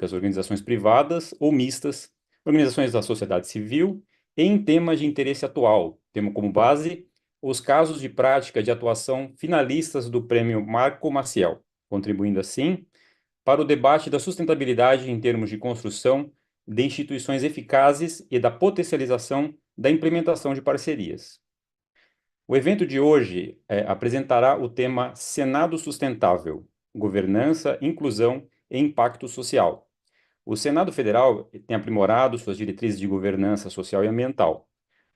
públicas, organizações privadas ou mistas, organizações da sociedade civil, em temas de interesse atual, tendo como base os casos de prática de atuação finalistas do Prêmio Marco Maciel, contribuindo assim para o debate da sustentabilidade em termos de construção de instituições eficazes e da potencialização da implementação de parcerias. O evento de hoje apresentará o tema Senado Sustentável, Governança, Inclusão e Impacto Social. O Senado Federal tem aprimorado suas diretrizes de governança social e ambiental.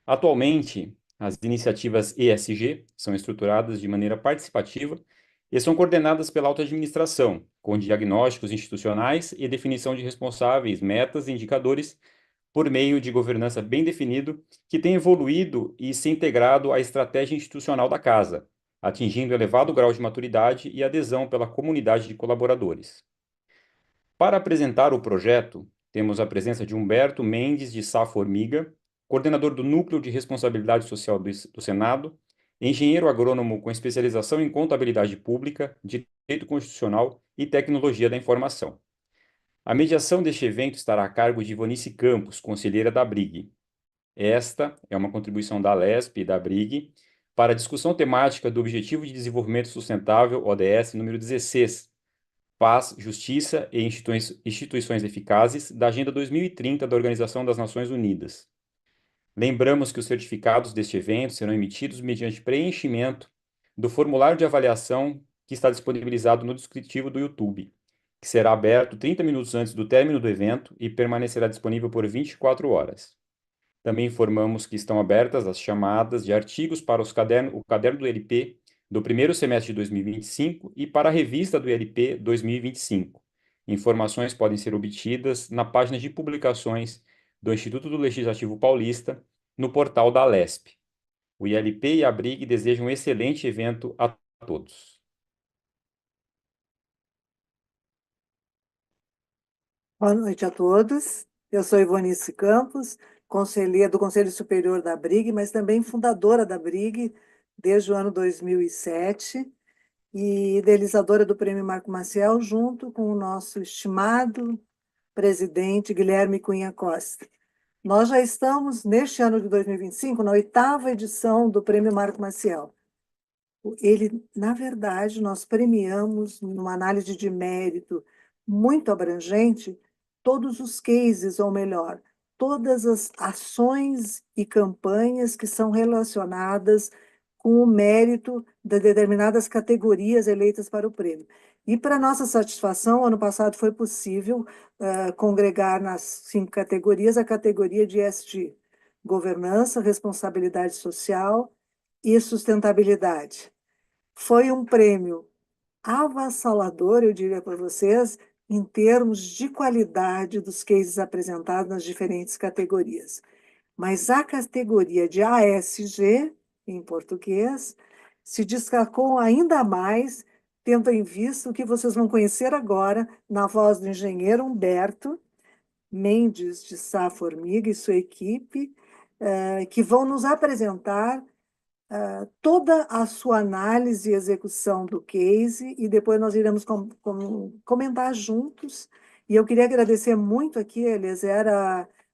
Atualmente, as iniciativas ESG são estruturadas de maneira participativa e são coordenadas pela alta administração, com diagnósticos institucionais e definição de responsáveis, metas e indicadores por meio de governança bem definido, que tem evoluído e se integrado à estratégia institucional da Casa, atingindo elevado grau de maturidade e adesão pela comunidade de colaboradores. Para apresentar o projeto, temos a presença de Humberto Mendes de Sá Formiga, coordenador do Núcleo de Responsabilidade Social do Senado, engenheiro agrônomo com especialização em contabilidade pública, direito constitucional e tecnologia da informação. A mediação deste evento estará a cargo de Ivanice Campos, conselheira da BRIG. Esta é uma contribuição da LESP e da BRIG para a discussão temática do Objetivo de Desenvolvimento Sustentável, ODS, número 16, Paz, Justiça e Instituições Eficazes, da Agenda 2030 da Organização das Nações Unidas. Lembramos que os certificados deste evento serão emitidos mediante preenchimento do formulário de avaliação que está disponibilizado no descritivo do YouTube, que será aberto 30 minutos antes do término do evento e permanecerá disponível por 24 horas. Também informamos que estão abertas as chamadas de artigos para o caderno do LP do primeiro semestre de 2025 e para a revista do LP 2025. Informações podem ser obtidas na página de publicações do Instituto do Legislativo Paulista, no portal da LESP. O ILP e a BRIG desejam um excelente evento a todos. Boa noite a todos. Eu sou Ivanice Campos, conselheira do Conselho Superior da BRIG, mas também fundadora da BRIG desde o ano 2007 e idealizadora do Prêmio Marco Maciel, junto com o nosso estimado presidente Guilherme Cunha Costa. Nós já estamos, neste ano de 2025, na 8ª edição do Prêmio Marco Maciel. Na verdade, nós premiamos, numa análise de mérito muito abrangente, todos os cases, ou melhor, todas as ações e campanhas que são relacionadas com o mérito de determinadas categorias eleitas para o prêmio. E, para nossa satisfação, ano passado foi possível congregar nas 5 categorias a categoria de ESG, governança, responsabilidade social e sustentabilidade. Foi um prêmio avassalador, eu diria para vocês, em termos de qualidade dos cases apresentados nas diferentes categorias. Mas a categoria de ASG, em português, se destacou ainda mais, tendo em vista o que vocês vão conhecer agora na voz do engenheiro Humberto Mendes de Sá Formiga e sua equipe, que vão nos apresentar toda a sua análise e execução do case, e depois nós iremos comentar juntos. E eu queria agradecer muito aqui, Eliezer,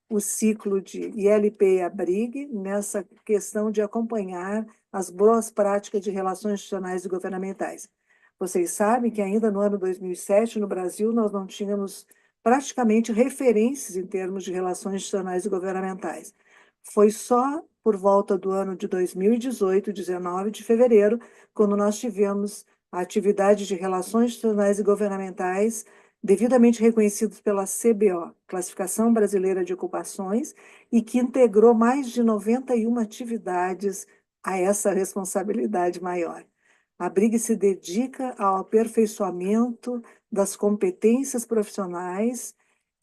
o ciclo de ILP e a BRIG, nessa questão de acompanhar as boas práticas de relações institucionais e governamentais. Vocês sabem que ainda no ano 2007, no Brasil, nós não tínhamos praticamente referências em termos de relações institucionais e governamentais. Foi só por volta do ano de 2018, 19 de fevereiro, quando nós tivemos a atividade de relações institucionais e governamentais devidamente reconhecidos pela CBO, Classificação Brasileira de Ocupações, e que integrou mais de 91 atividades a essa responsabilidade maior. A BRIG se dedica ao aperfeiçoamento das competências profissionais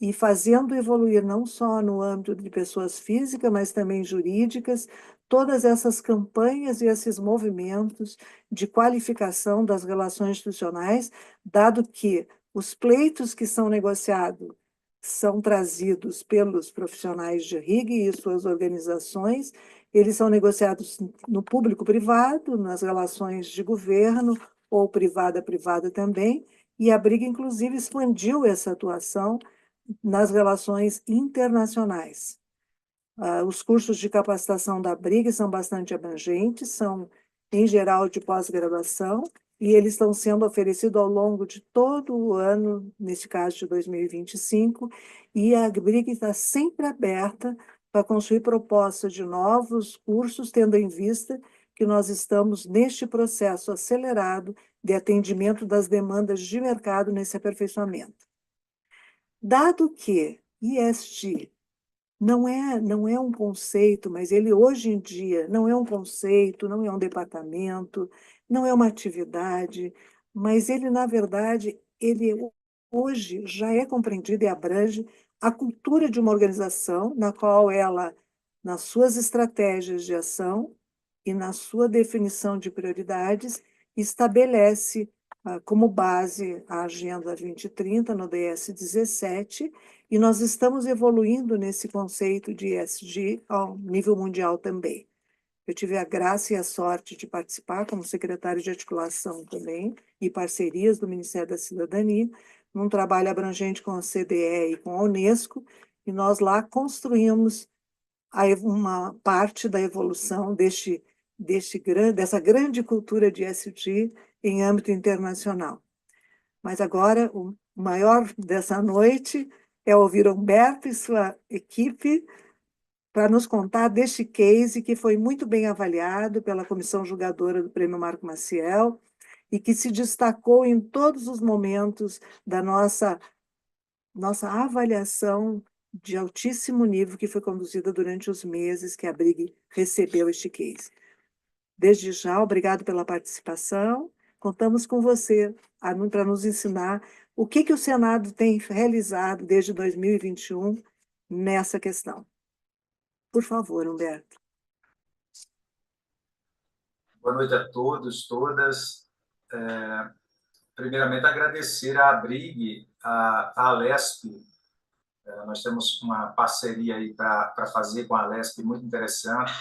e fazendo evoluir não só no âmbito de pessoas físicas, mas também jurídicas, todas essas campanhas e esses movimentos de qualificação das relações institucionais, dado que os pleitos que são negociados são trazidos pelos profissionais de RIG e suas organizações, eles são negociados no público-privado, nas relações de governo, ou privada-privada também, e a BRIG, inclusive, expandiu essa atuação nas relações internacionais. Os cursos de capacitação da BRIG são bastante abrangentes, são, em geral, de pós-graduação, e eles estão sendo oferecidos ao longo de todo o ano, nesse caso de 2025, e a BRIG está sempre aberta para construir propostas de novos cursos, tendo em vista que nós estamos neste processo acelerado de atendimento das demandas de mercado nesse aperfeiçoamento. Dado que ESG não é um conceito, mas ele hoje em dia não é um conceito, não é um departamento, não é uma atividade, mas ele, na verdade, ele hoje já é compreendido e abrange a cultura de uma organização na qual ela, nas suas estratégias de ação e na sua definição de prioridades, estabelece como base a Agenda 2030 no DS 17, e nós estamos evoluindo nesse conceito de ESG ao nível mundial também. Eu tive a graça e a sorte de participar como secretário de articulação também e parcerias do Ministério da Cidadania, num trabalho abrangente com a CDE e com a Unesco, e nós lá construímos uma parte da evolução dessa grande cultura de ESG em âmbito internacional. Mas agora, o maior dessa noite é ouvir Humberto e sua equipe para nos contar deste case que foi muito bem avaliado pela comissão julgadora do Prêmio Marco Maciel e que se destacou em todos os momentos da nossa avaliação de altíssimo nível que foi conduzida durante os meses que a BRIG recebeu este case. Desde já, obrigado pela participação. Contamos com você para nos ensinar o que o Senado tem realizado desde 2021 nessa questão. Por favor, Humberto. Boa noite a todos, todas. Primeiramente, agradecer à ABRIG, à Alesp. Nós temos uma parceria aí para fazer com a Alesp muito interessante,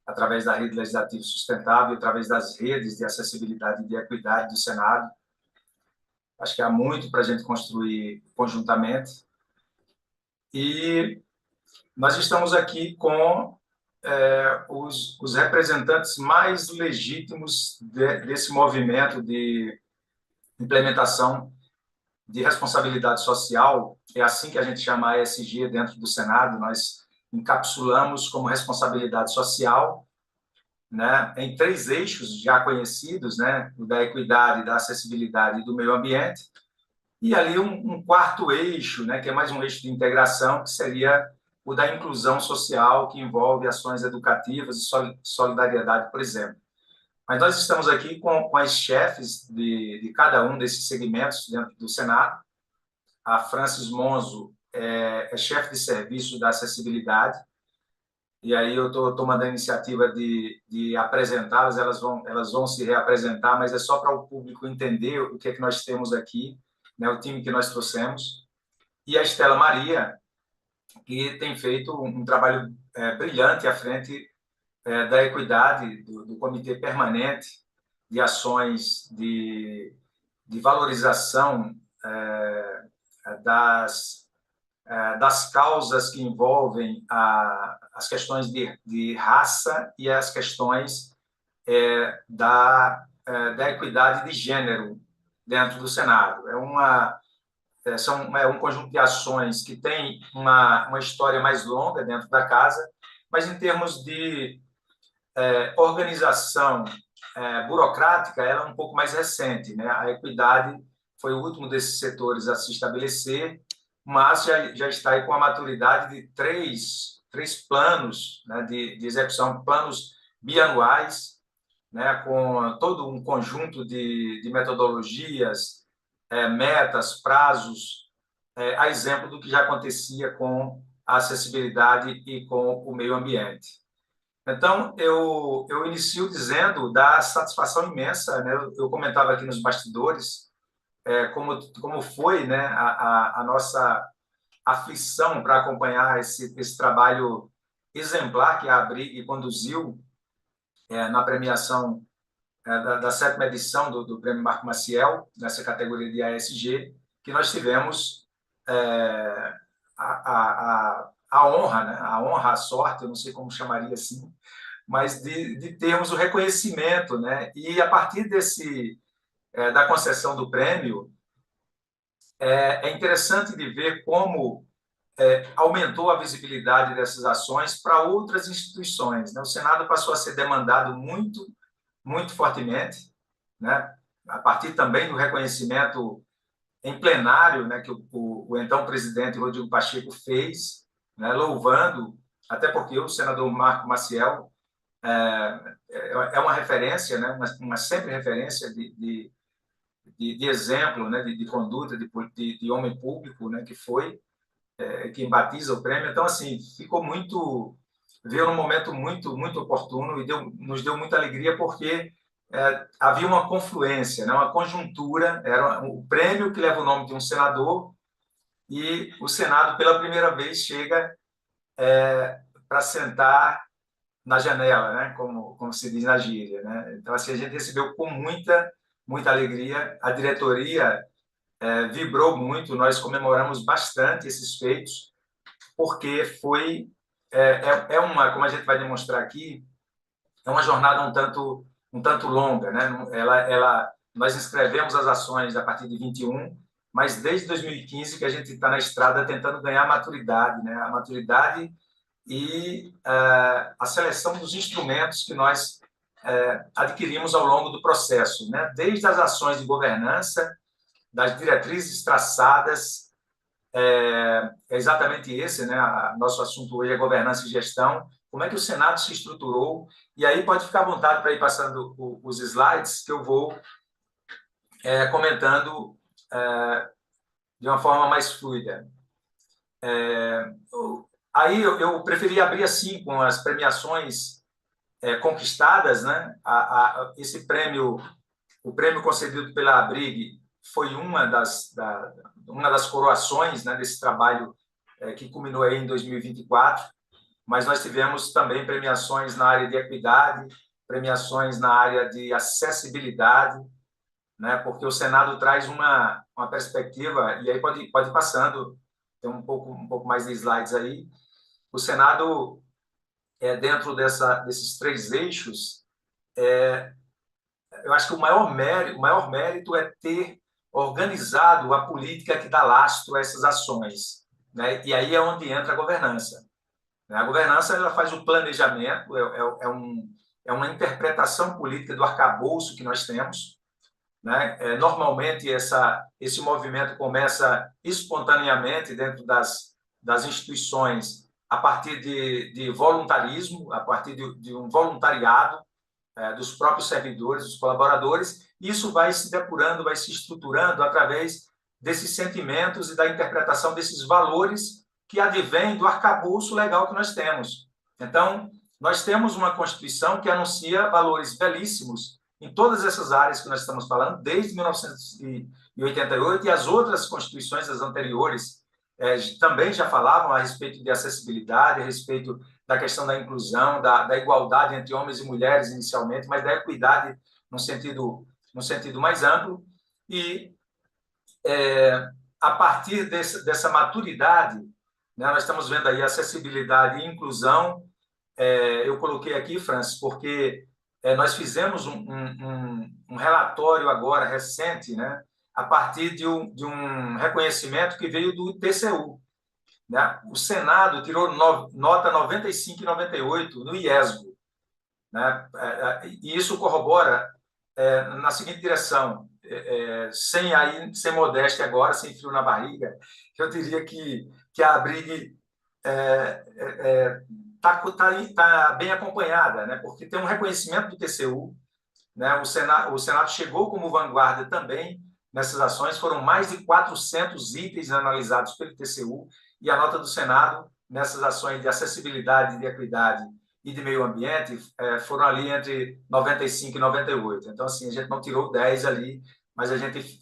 através da Rede Legislativa Sustentável, através das redes de acessibilidade e de equidade do Senado. Acho que há muito para a gente construir conjuntamente. E nós estamos aqui com os representantes mais legítimos desse movimento de implementação de responsabilidade social. É assim que a gente chama a ESG dentro do Senado. Nós encapsulamos como responsabilidade social, né, em 3 eixos já conhecidos, né, o da equidade, da acessibilidade e do meio ambiente, e ali um quarto eixo, né, que é mais um eixo de integração, que seria o da inclusão social, que envolve ações educativas e solidariedade, por exemplo. Mas nós estamos aqui com as chefes de cada um desses segmentos dentro do Senado. A Francis Monzo é chefe de serviço da acessibilidade, e aí eu estou tomando a iniciativa de apresentá-las, elas vão se reapresentar, mas é só para o público entender o que é que nós temos aqui, né, o time que nós trouxemos. E a Estela Maria, que tem feito um trabalho brilhante à frente da equidade, do Comitê Permanente de Ações de Valorização das causas que envolvem as questões de raça e as questões da equidade de gênero dentro do Senado. É um conjunto de ações que tem uma história mais longa dentro da casa, mas em termos de organização burocrática, ela é um pouco mais recente, né? A equidade foi o último desses setores a se estabelecer, mas já está aí com a maturidade de três planos, né, de execução, planos bianuais, né, com todo um conjunto de metodologias, metas, prazos, a exemplo do que já acontecia com a acessibilidade e com o meio ambiente. Então, eu inicio dizendo da satisfação imensa, né? Eu comentava aqui nos bastidores como foi, né, a nossa aflição para acompanhar esse trabalho exemplar que a ABRIG conduziu na premiação da 7ª edição do Prêmio Marco Maciel, nessa categoria de ASG, que nós tivemos a honra, né? A honra, a sorte, eu não sei como chamaria assim, mas de termos o reconhecimento, né? E a partir da concessão do prêmio, é interessante de ver como aumentou a visibilidade dessas ações para outras instituições, né? O Senado passou a ser demandado muito, muito fortemente, né? A partir também do reconhecimento em plenário, né, que o então presidente Rodrigo Pacheco fez, né, louvando, até porque o senador Marco Maciel é uma referência, né, uma sempre referência de exemplo, né, de conduta, de homem público, né, que foi, que batiza o prêmio. Então, assim, veio num momento muito, muito oportuno e nos deu muita alegria, porque havia uma confluência, né, uma conjuntura, era o prêmio que leva o nome de um senador, e o Senado, pela primeira vez, chega para sentar na janela, né, como se diz na gíria, né? Então, assim, a gente recebeu com muita, muita alegria. A diretoria vibrou muito, nós comemoramos bastante esses feitos, porque como a gente vai demonstrar aqui, é uma jornada um tanto longa, né? Nós inscrevemos as ações a partir de 21, mas desde 2015 que a gente está na estrada tentando ganhar maturidade, né? A maturidade e a seleção dos instrumentos que nós adquirimos ao longo do processo, né? Desde as ações de governança, das diretrizes traçadas, é exatamente esse, né? Nosso assunto hoje é governança e gestão. Como é que o Senado se estruturou? E aí pode ficar à vontade para ir passando os slides, que eu vou comentando de uma forma mais fluida. Aí eu preferi abrir assim, com as premiações conquistadas, né? Esse prêmio, o prêmio concedido pela ABRIG, foi uma das coroações, né, desse trabalho que culminou aí em 2024, mas nós tivemos também premiações na área de equidade, premiações na área de acessibilidade, né, porque o Senado traz uma perspectiva, e aí pode ir passando, tem um pouco mais de slides aí. O Senado, dentro desses 3 eixos, eu acho que o maior mérito é ter organizado a política que dá lastro a essas ações, né? E aí é onde entra a governança. A governança, ela faz o planejamento, é uma interpretação política do arcabouço que nós temos, né? Normalmente, esse movimento começa espontaneamente dentro das instituições, a partir de voluntarismo, a partir de um voluntariado, dos próprios servidores, dos colaboradores. Isso vai se depurando, vai se estruturando através desses sentimentos e da interpretação desses valores que advêm do arcabouço legal que nós temos. Então, nós temos uma Constituição que anuncia valores belíssimos em todas essas áreas que nós estamos falando, desde 1988, e as outras constituições, as anteriores, também já falavam a respeito de acessibilidade, a respeito da questão da inclusão, da igualdade entre homens e mulheres inicialmente, mas da equidade num sentido mais amplo. E a partir dessa maturidade, né, nós estamos vendo aí acessibilidade e inclusão. Eu coloquei aqui, Francis, porque nós fizemos um relatório agora recente, né, a partir de um reconhecimento que veio do TCU. Né? O Senado tirou nota 95 e 98 no IESGO. Né? E isso corrobora na seguinte direção, sem modéstia agora, sem frio na barriga, eu diria que a ABRIG está bem acompanhada, né? Porque tem um reconhecimento do TCU, né? O Senado chegou como vanguarda também nessas ações, foram mais de 400 itens analisados pelo TCU, e a nota do Senado nessas ações de acessibilidade, de equidade e de meio ambiente foram ali entre 95 e 98. Então, assim, a gente não tirou 10 ali, mas a gente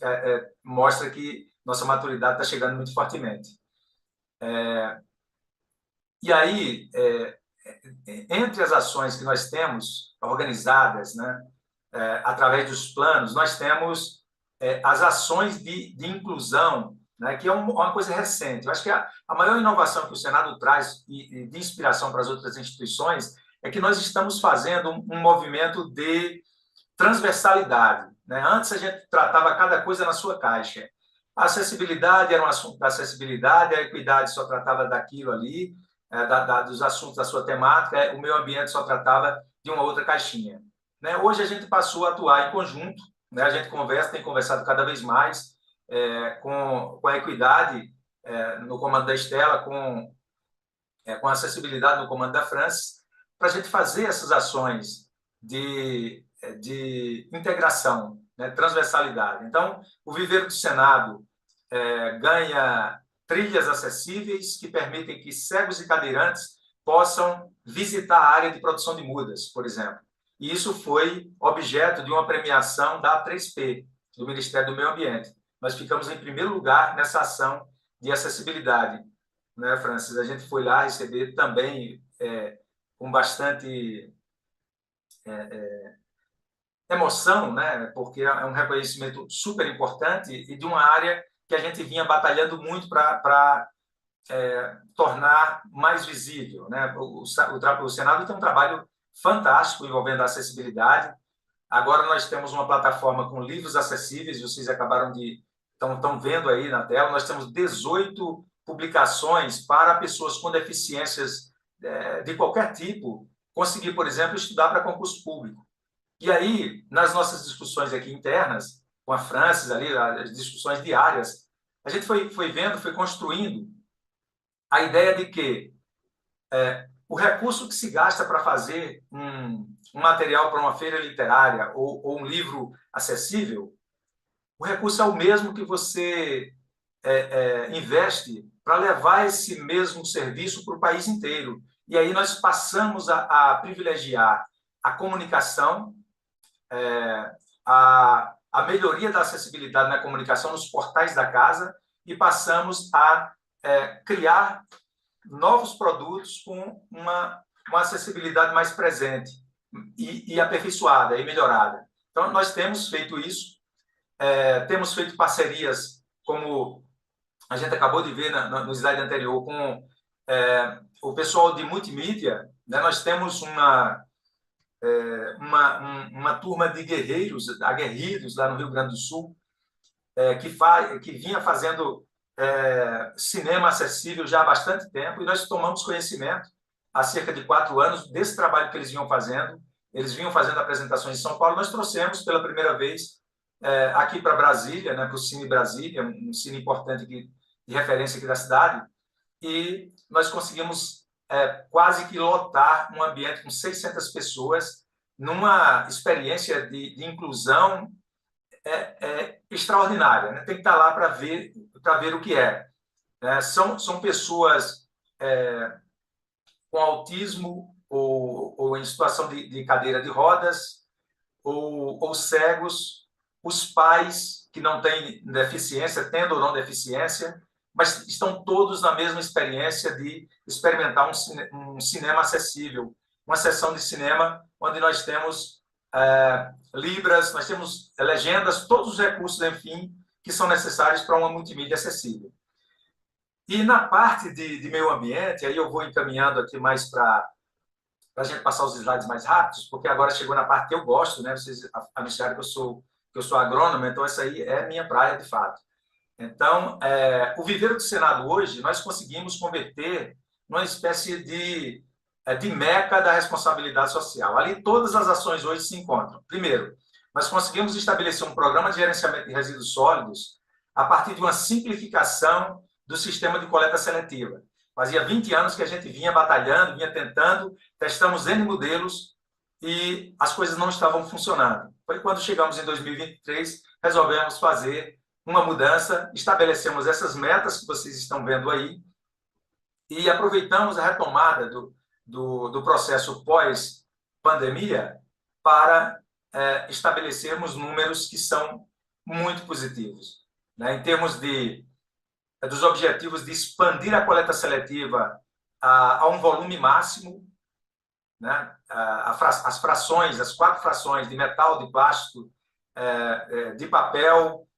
mostra que nossa maturidade está chegando muito fortemente. E aí, entre as ações que nós temos organizadas, né, através dos planos, nós temos as ações de inclusão, né, que é uma coisa recente. Eu acho que a maior inovação que o Senado traz e de inspiração para as outras instituições é que nós estamos fazendo um movimento de transversalidade, né? Antes a gente tratava cada coisa na sua caixa. A acessibilidade era um assunto da acessibilidade, a equidade só tratava daquilo ali, dos assuntos da sua temática, o meio ambiente só tratava de uma outra caixinha, né? Hoje a gente passou a atuar em conjunto, né? A gente tem conversado cada vez mais com a equidade no comando da Estela, com a acessibilidade no comando da Francis, para a gente fazer essas ações de integração, né, transversalidade. Então, o Viveiro do Senado ganha trilhas acessíveis que permitem que cegos e cadeirantes possam visitar a área de produção de mudas, por exemplo. E isso foi objeto de uma premiação da A3P, do Ministério do Meio Ambiente. Nós ficamos em primeiro lugar nessa ação de acessibilidade, né, Francis? A gente foi lá receber também com bastante emoção, né? Porque é um reconhecimento super importante e de uma área que a gente vinha batalhando muito para tornar mais visível, né? O Senado tem um trabalho fantástico envolvendo a acessibilidade. Agora nós temos uma plataforma com livros acessíveis, vocês estão vendo aí na tela, nós temos 18 publicações para pessoas com deficiências de qualquer tipo conseguir, por exemplo, estudar para concurso público. E aí, nas nossas discussões aqui internas, com a Francis, ali, as discussões diárias, a gente foi vendo, foi construindo a ideia de que o recurso que se gasta para fazer um material para uma feira literária ou um livro acessível, o recurso é o mesmo que você investe para levar esse mesmo serviço para o país inteiro. E aí nós passamos a privilegiar a comunicação, a melhoria da acessibilidade na comunicação nos portais da casa e passamos a criar novos produtos com uma acessibilidade mais presente e aperfeiçoada e melhorada. Então, nós temos feito isso, temos feito parcerias, como a gente acabou de ver no slide anterior, com o pessoal de multimídia, né? Nós temos uma turma de guerreiros, aguerridos, lá no Rio Grande do Sul, que vinha fazendo cinema acessível já há bastante tempo, e nós tomamos conhecimento, há cerca de 4 anos, desse trabalho que eles vinham fazendo. Eles vinham fazendo apresentações em São Paulo, nós trouxemos pela primeira vez aqui para Brasília, né, para o Cine Brasília, um cine importante de referência aqui da cidade, e nós conseguimos quase que lotar um ambiente com 600 pessoas, numa experiência de inclusão extraordinária, né? Tem que estar lá para ver o que é. São pessoas com autismo ou em situação de cadeira de rodas, ou cegos, os pais que não têm deficiência, tendo ou não deficiência, mas estão todos na mesma experiência de experimentar um cinema acessível, uma sessão de cinema onde nós temos libras, nós temos legendas, todos os recursos, enfim, que são necessários para uma multimídia acessível. E na parte de meio ambiente, aí eu vou encaminhando aqui mais para a gente passar os slides mais rápidos, porque agora chegou na parte que eu gosto, né? Vocês anunciaram que eu sou agrônomo, então essa aí é minha praia, de fato. Então, o Viveiro do Senado hoje, nós conseguimos converter numa espécie de meca da responsabilidade social. Ali todas as ações hoje se encontram. Primeiro, nós conseguimos estabelecer um programa de gerenciamento de resíduos sólidos a partir de uma simplificação do sistema de coleta seletiva. Fazia 20 anos que a gente vinha batalhando, vinha tentando, testamos N modelos e as coisas não estavam funcionando. Foi quando chegamos em 2023, resolvemos fazer uma mudança, estabelecemos essas metas que vocês estão vendo aí e aproveitamos a retomada do processo pós-pandemia para estabelecermos números que são muito positivos, né? Em termos dos objetivos de expandir a coleta seletiva a um volume máximo, né? As 4 frações de metal, de plástico, de papel,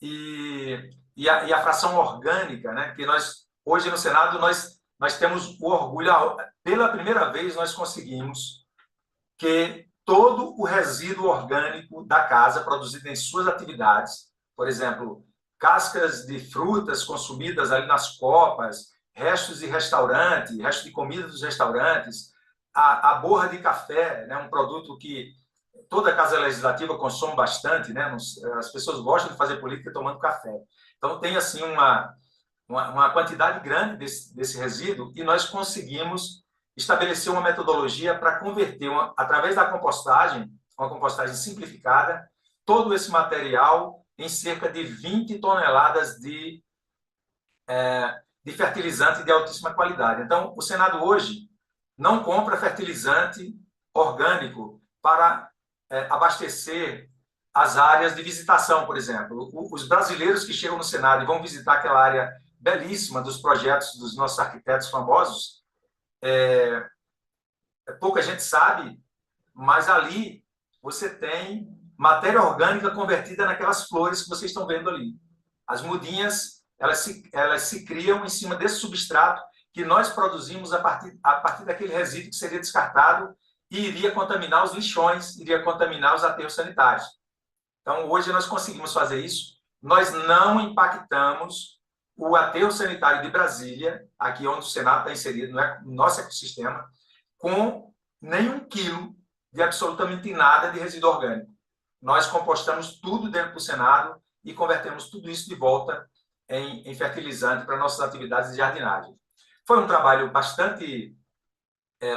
e e a fração orgânica, né? Que nós, hoje no Senado, nós temos o orgulho, pela primeira vez nós conseguimos que todo o resíduo orgânico da casa, produzido em suas atividades, por exemplo, cascas de frutas consumidas ali nas copas, restos de restaurante, restos de comida dos restaurantes, a borra de café, né, um produto que toda casa legislativa consome bastante, né? As pessoas gostam de fazer política tomando café. Então, tem assim uma quantidade grande desse resíduo e nós conseguimos estabelecer uma metodologia para converter, através da compostagem, uma compostagem simplificada, todo esse material em cerca de 20 toneladas de fertilizante de altíssima qualidade. Então, o Senado hoje não compra fertilizante orgânico para abastecer as áreas de visitação, por exemplo. Os brasileiros que chegam no Senado e vão visitar aquela área belíssima dos projetos dos nossos arquitetos famosos, pouca gente sabe, mas ali você tem matéria orgânica convertida naquelas flores que vocês estão vendo ali. As mudinhas, elas se criam em cima desse substrato que nós produzimos a partir daquele resíduo que seria descartado e iria contaminar os lixões, iria contaminar os aterros sanitários. Então, hoje nós conseguimos fazer isso. Nós não impactamos o aterro sanitário de Brasília, aqui onde o Senado está inserido, no nosso ecossistema, com nenhum quilo de absolutamente nada de resíduo orgânico. Nós compostamos tudo dentro do Senado e convertemos tudo isso de volta em fertilizante para nossas atividades de jardinagem. Foi um trabalho bastante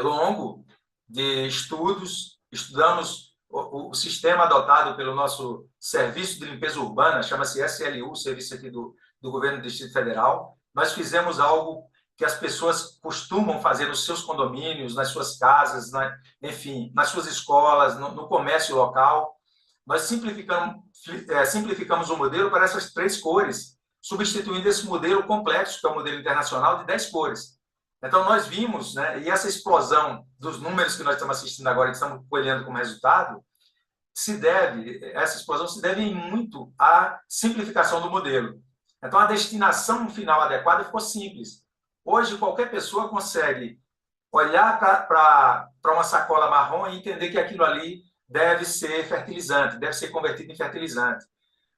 longo de estudos. Estudamos o sistema adotado pelo nosso Serviço de Limpeza Urbana, chama-se SLU, serviço aqui do Governo do Distrito Federal. Nós fizemos algo que as pessoas costumam fazer nos seus condomínios, nas suas casas, enfim, nas suas escolas, no comércio local. Nós simplificamos o modelo para essas 3 cores, substituindo esse modelo complexo, que é o modelo internacional, de 10 cores. Então, nós vimos, né, e essa explosão dos números que nós estamos assistindo agora, que estamos colhendo como resultado, essa explosão se deve muito à simplificação do modelo. Então, a destinação final adequada ficou simples. Hoje, qualquer pessoa consegue olhar para uma sacola marrom e entender que aquilo ali deve ser fertilizante, deve ser convertido em fertilizante.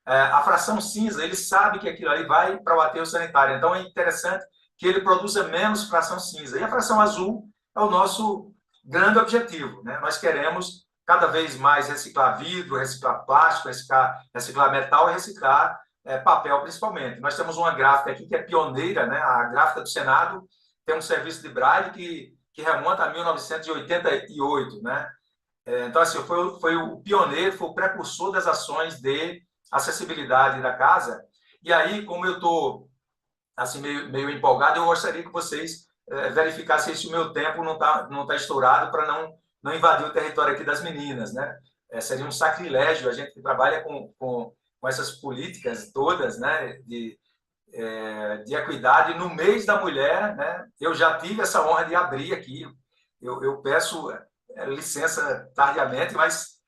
A fração cinza, ele sabe que aquilo ali vai para o aterro sanitário. Então, é interessante que ele produza menos fração cinza. E a fração azul é o nosso grande objetivo, né? Nós queremos cada vez mais reciclar vidro, reciclar plástico, reciclar metal e reciclar papel, principalmente. Nós temos uma gráfica aqui que é pioneira, né? A gráfica do Senado tem um serviço de braille que remonta a 1988, né? Então, assim, foi o pioneiro, foi o precursor das ações de acessibilidade da casa. E aí, como eu estou assim, meio empolgado, eu gostaria que vocês verificassem se o meu tempo não tá estourado para não invadir o território aqui das meninas, né? Seria um sacrilégio a gente que trabalha com essas políticas todas, né, de equidade no mês da mulher, né? Eu já tive essa honra de abrir aqui. Eu peço licença tardiamente, mas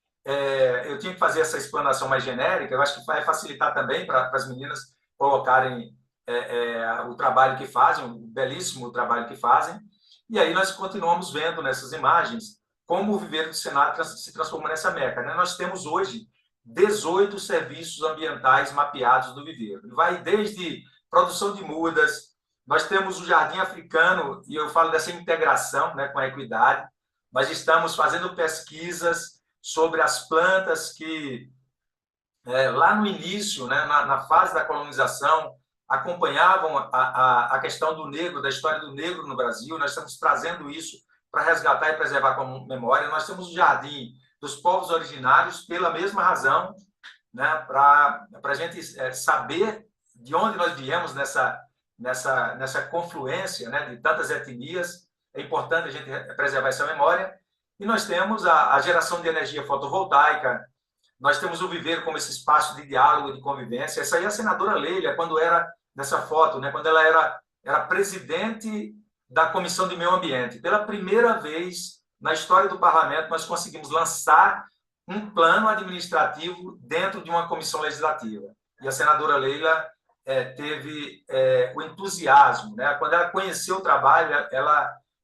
eu tinha que fazer essa explanação mais genérica. Eu acho que vai facilitar também para as meninas colocarem o trabalho que fazem, o belíssimo trabalho que fazem. E aí nós continuamos vendo nessas imagens como o viveiro do Senado se transforma nessa meca, né? Nós temos hoje 18 serviços ambientais mapeados do viveiro. Vai desde produção de mudas, nós temos o Jardim Africano, e eu falo dessa integração, né, com a equidade. Nós estamos fazendo pesquisas sobre as plantas que, lá no início, né, na fase da colonização, acompanhavam a questão do negro, da história do negro no Brasil. Nós estamos trazendo isso para resgatar e preservar como memória. Nós temos o Jardim dos Povos Originários, pela mesma razão, né, para a gente saber de onde nós viemos nessa confluência, né, de tantas etnias. É importante a gente preservar essa memória. E nós temos a geração de energia fotovoltaica, nós temos o viveiro como esse espaço de diálogo, de convivência. Essa aí é a senadora Leila, quando era nessa foto, né, quando ela era presidente da Comissão de Meio Ambiente. Pela primeira vez na história do parlamento, nós conseguimos lançar um plano administrativo dentro de uma comissão legislativa. E a senadora Leila teve o entusiasmo, né? Quando ela conheceu o trabalho,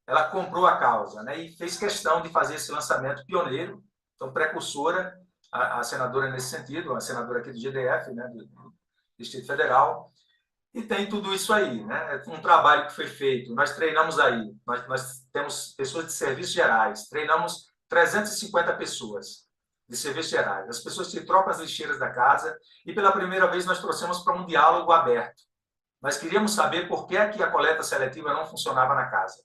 ela comprou a causa, né? E fez questão de fazer esse lançamento pioneiro, então precursora, a senadora nesse sentido, a senadora aqui do GDF, né? do Distrito Federal, e tem tudo isso aí, né? Um trabalho que foi feito, nós treinamos aí, nós temos pessoas de serviços gerais, treinamos 350 pessoas de serviços gerais, as pessoas que trocam as lixeiras da casa, e pela primeira vez nós trouxemos para um diálogo aberto. Nós queríamos saber por que a coleta seletiva não funcionava na casa,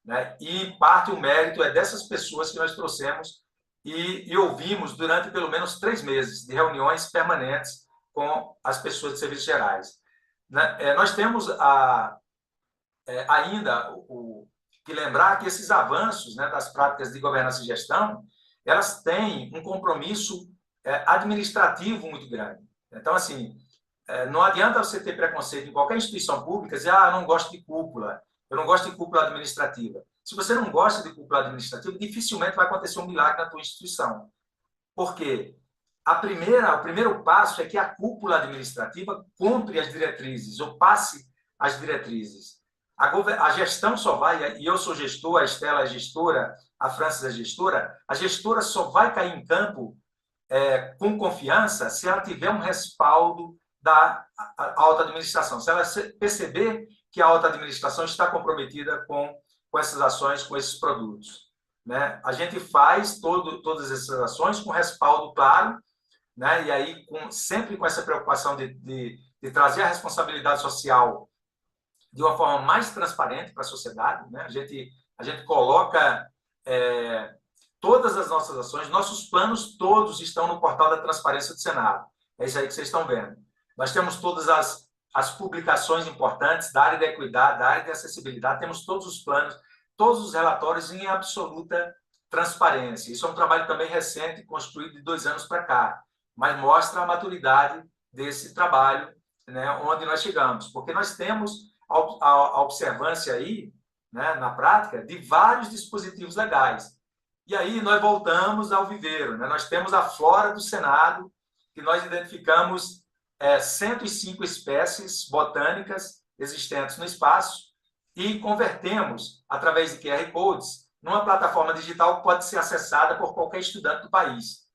né? E, em parte, o mérito é dessas pessoas que nós trouxemos e ouvimos durante pelo menos 3 meses de reuniões permanentes com as pessoas de serviços gerais. Nós temos ainda que lembrar que esses avanços, né, das práticas de governança e gestão, elas têm um compromisso administrativo muito grande. Então, assim, não adianta você ter preconceito em qualquer instituição pública e dizer, eu não gosto de cúpula, eu não gosto de cúpula administrativa. Se você não gosta de cúpula administrativa, dificilmente vai acontecer um milagre na tua instituição. Por quê? O primeiro passo é que a cúpula administrativa cumpre as diretrizes, ou passe as diretrizes. A gestão só vai, e eu sou gestor, a Estela é gestora, a Francis é gestora, a gestora só vai cair em campo com confiança se ela tiver um respaldo da alta administração, se ela perceber que a alta administração está comprometida com essas ações, com esses produtos, né? A gente faz todas essas ações com respaldo claro, né? E aí sempre com essa preocupação de trazer a responsabilidade social de uma forma mais transparente para a sociedade, né? A gente coloca todas as nossas ações, nossos planos todos estão no portal da transparência do Senado. É isso aí que vocês estão vendo. Nós temos todas as publicações importantes da área da equidade, da área da acessibilidade, temos todos os planos, todos os relatórios em absoluta transparência. Isso é um trabalho também recente, construído de 2 anos para cá, mas mostra a maturidade desse trabalho, né, onde nós chegamos. Porque nós temos a observância aí, né, na prática, de vários dispositivos legais. E aí nós voltamos ao viveiro, né? Nós temos a flora do Senado, que nós identificamos 105 espécies botânicas existentes no espaço e convertemos, através de QR Codes, numa plataforma digital que pode ser acessada por qualquer estudante do país.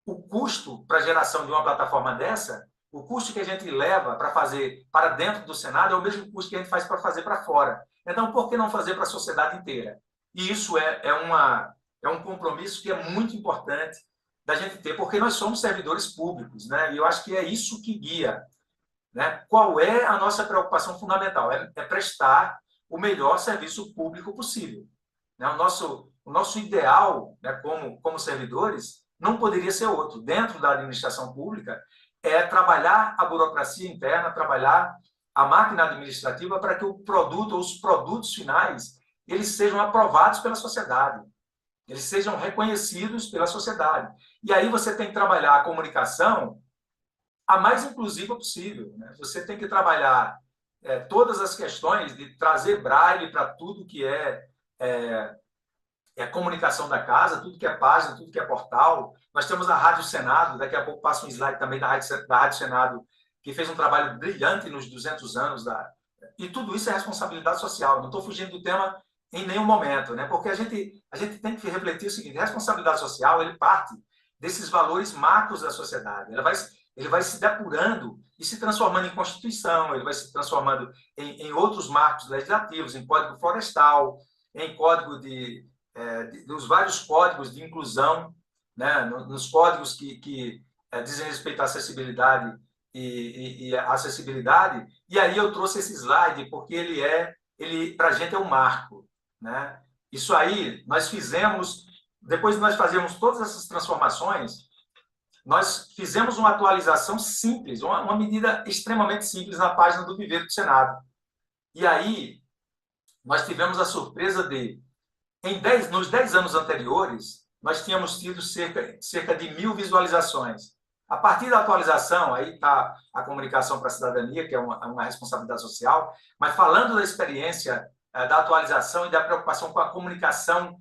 O custo para a geração de uma plataforma dessa, o custo que a gente leva para fazer para dentro do Senado é o mesmo custo que a gente faz para fazer para fora. Então, por que não fazer para a sociedade inteira? E isso é um compromisso que é muito importante da gente ter, porque nós somos servidores públicos, né? E eu acho que é isso que guia, né? Qual é a nossa preocupação fundamental? É prestar o melhor serviço público possível, né? O nosso ideal, né, como servidores, não poderia ser outro. Dentro da administração pública, é trabalhar a burocracia interna, trabalhar a máquina administrativa para que o produto ou os produtos finais eles sejam aprovados pela sociedade, eles sejam reconhecidos pela sociedade. E aí você tem que trabalhar a comunicação a mais inclusiva possível, né? Você tem que trabalhar todas as questões de trazer braille para tudo que é comunicação da casa, tudo que é página, tudo que é portal. Nós temos a Rádio Senado, daqui a pouco passa um slide também da Rádio Senado, que fez um trabalho brilhante nos 200 anos. E tudo isso é responsabilidade social. Não estou fugindo do tema em nenhum momento, né? Porque a gente tem que refletir o seguinte: a responsabilidade social ele parte desses valores macros da sociedade. Ele vai se depurando e se transformando em Constituição, ele vai se transformando em outros marcos legislativos, em Código Florestal, em código dos vários códigos de inclusão, né? Nos códigos que dizem respeito à acessibilidade e acessibilidade. E aí eu trouxe esse slide porque ele para a gente é um marco, né? Isso aí nós fizemos, depois de nós fazermos todas essas transformações, nós fizemos uma atualização simples, uma medida extremamente simples na página do Viveiro do Senado. E aí nós tivemos a surpresa nos 10 anos anteriores, nós tínhamos tido cerca de 1.000 visualizações. A partir da atualização, aí está a comunicação para a cidadania, que é uma responsabilidade social, mas falando da experiência da atualização e da preocupação com a comunicação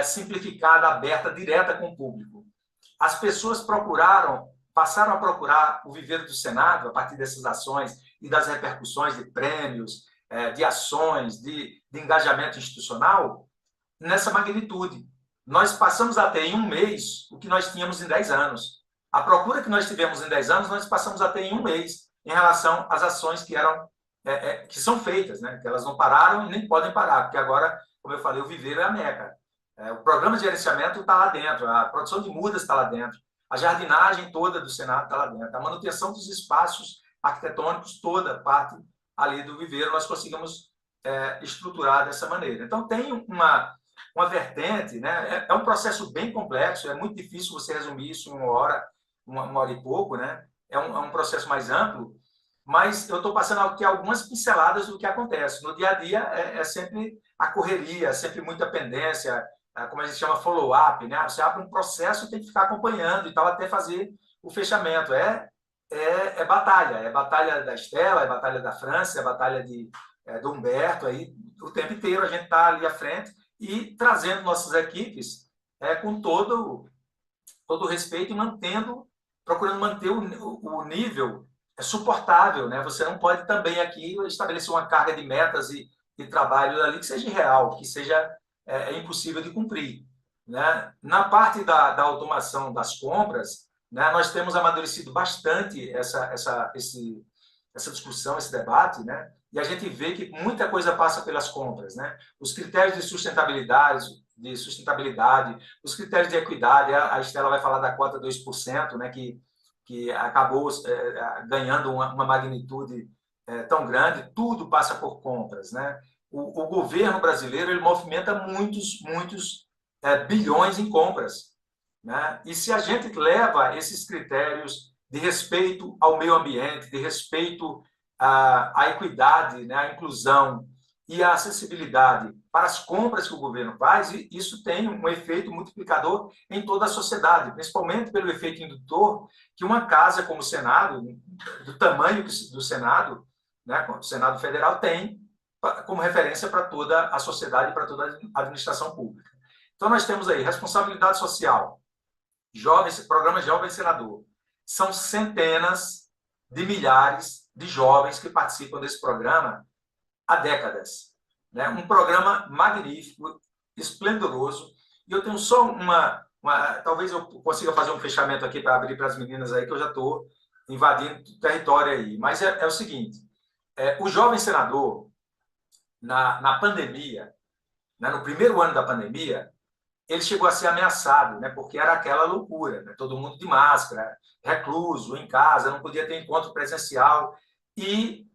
simplificada, aberta, direta com o público. As pessoas passaram a procurar o Viveiro do Senado, a partir dessas ações, e das repercussões de prêmios, de ações, de engajamento institucional, nessa magnitude. Nós passamos a ter em um mês o que nós tínhamos em 10 anos. A procura que nós tivemos em 10 anos, nós passamos a ter em um mês, em relação às ações que são feitas, né? Que elas não pararam e nem podem parar, porque agora, como eu falei, o viveiro é a Meca. O programa de gerenciamento está lá dentro, a produção de mudas está lá dentro, a jardinagem toda do Senado está lá dentro, a manutenção dos espaços arquitetônicos, toda parte ali do viveiro, nós conseguimos estruturar dessa maneira. Então, tem uma vertente, né? É um processo bem complexo, é muito difícil você resumir isso em uma hora e pouco, né? É um processo mais amplo, mas eu estou passando aqui algumas pinceladas do que acontece. No dia a dia é sempre a correria, é sempre muita pendência, como a gente chama follow-up, né? Você abre um processo e tem que ficar acompanhando e tal até fazer o fechamento. É batalha da Estela, é batalha da França, é batalha do Humberto, aí o tempo inteiro a gente está ali à frente e trazendo nossas equipes com todo o respeito e procurando manter o nível suportável, né? Você não pode também aqui estabelecer uma carga de metas e trabalho ali que seja irreal, que seja impossível de cumprir, né? Na parte da automação das compras, né, nós temos amadurecido bastante essa discussão, esse debate, né? E a gente vê que muita coisa passa pelas compras, né? Os critérios de sustentabilidade, os critérios de equidade, a Estela vai falar da cota 2%, né, que acabou ganhando uma magnitude tão grande, tudo passa por compras, né? O governo brasileiro ele movimenta muitos bilhões em compras, né? E se a gente leva esses critérios de respeito ao meio ambiente, de respeito à equidade, né, à inclusão e à acessibilidade para as compras que o governo faz, isso tem um efeito multiplicador em toda a sociedade, principalmente pelo efeito indutor que uma casa como o Senado, do tamanho do Senado, né, o Senado Federal tem como referência para toda a sociedade, para toda a administração pública. Então, nós temos aí responsabilidade social, programa Jovem Senador. São centenas de milhares de jovens que participam desse programa há décadas, né? Um programa magnífico, esplendoroso. E eu tenho só talvez eu consiga fazer um fechamento aqui para abrir para as meninas aí, que eu já estou invadindo território aí. Mas é o seguinte, o jovem senador, na pandemia, né, no primeiro ano da pandemia, ele chegou a ser ameaçado, né, porque era aquela loucura, né, todo mundo de máscara, recluso, em casa, não podia ter encontro presencial. E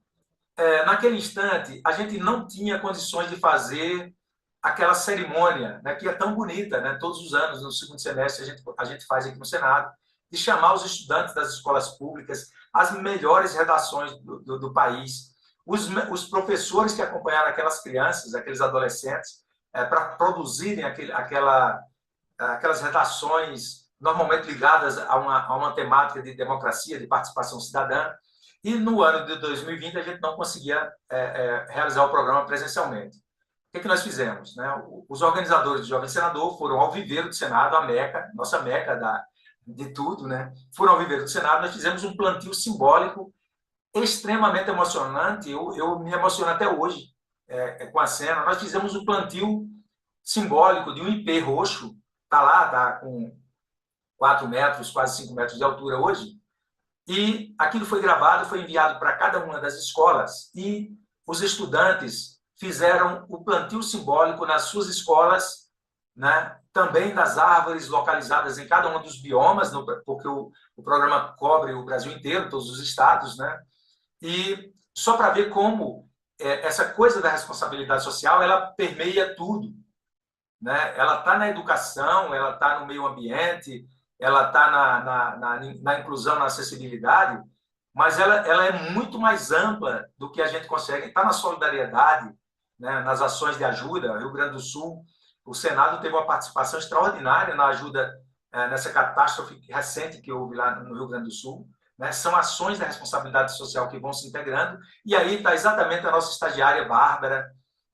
naquele instante, a gente não tinha condições de fazer aquela cerimônia, né, que é tão bonita, né, todos os anos, no segundo semestre, a gente faz aqui no Senado, de chamar os estudantes das escolas públicas, as melhores redações do país, os professores que acompanharam aquelas crianças, aqueles adolescentes, para produzirem aquelas redações normalmente ligadas a uma temática de democracia, de participação cidadã. E no ano de 2020 a gente não conseguia realizar o programa presencialmente. O que nós fizemos, né? Os organizadores do Jovem Senador foram ao viveiro do Senado, a Meca, nossa Meca de tudo, né? Foram ao viveiro do Senado, nós fizemos um plantio simbólico extremamente emocionante. Eu me emociono até hoje com a cena. Nós fizemos um plantio simbólico de um ipê roxo, está com 4 metros, quase 5 metros de altura hoje, e aquilo foi gravado, foi enviado para cada uma das escolas, e os estudantes fizeram o plantio simbólico nas suas escolas, né? Também das árvores localizadas em cada um dos biomas, porque o programa cobre o Brasil inteiro, todos os estados, né? E só para ver como essa coisa da responsabilidade social, ela permeia tudo, né? Ela está na educação, ela está no meio ambiente, ela está na inclusão, na acessibilidade, mas ela é muito mais ampla do que a gente consegue. Está na solidariedade, né? Nas ações de ajuda. Rio Grande do Sul, o Senado teve uma participação extraordinária na ajuda nessa catástrofe recente que houve lá no Rio Grande do Sul. Né? São ações da responsabilidade social que vão se integrando, e aí está exatamente a nossa estagiária Bárbara,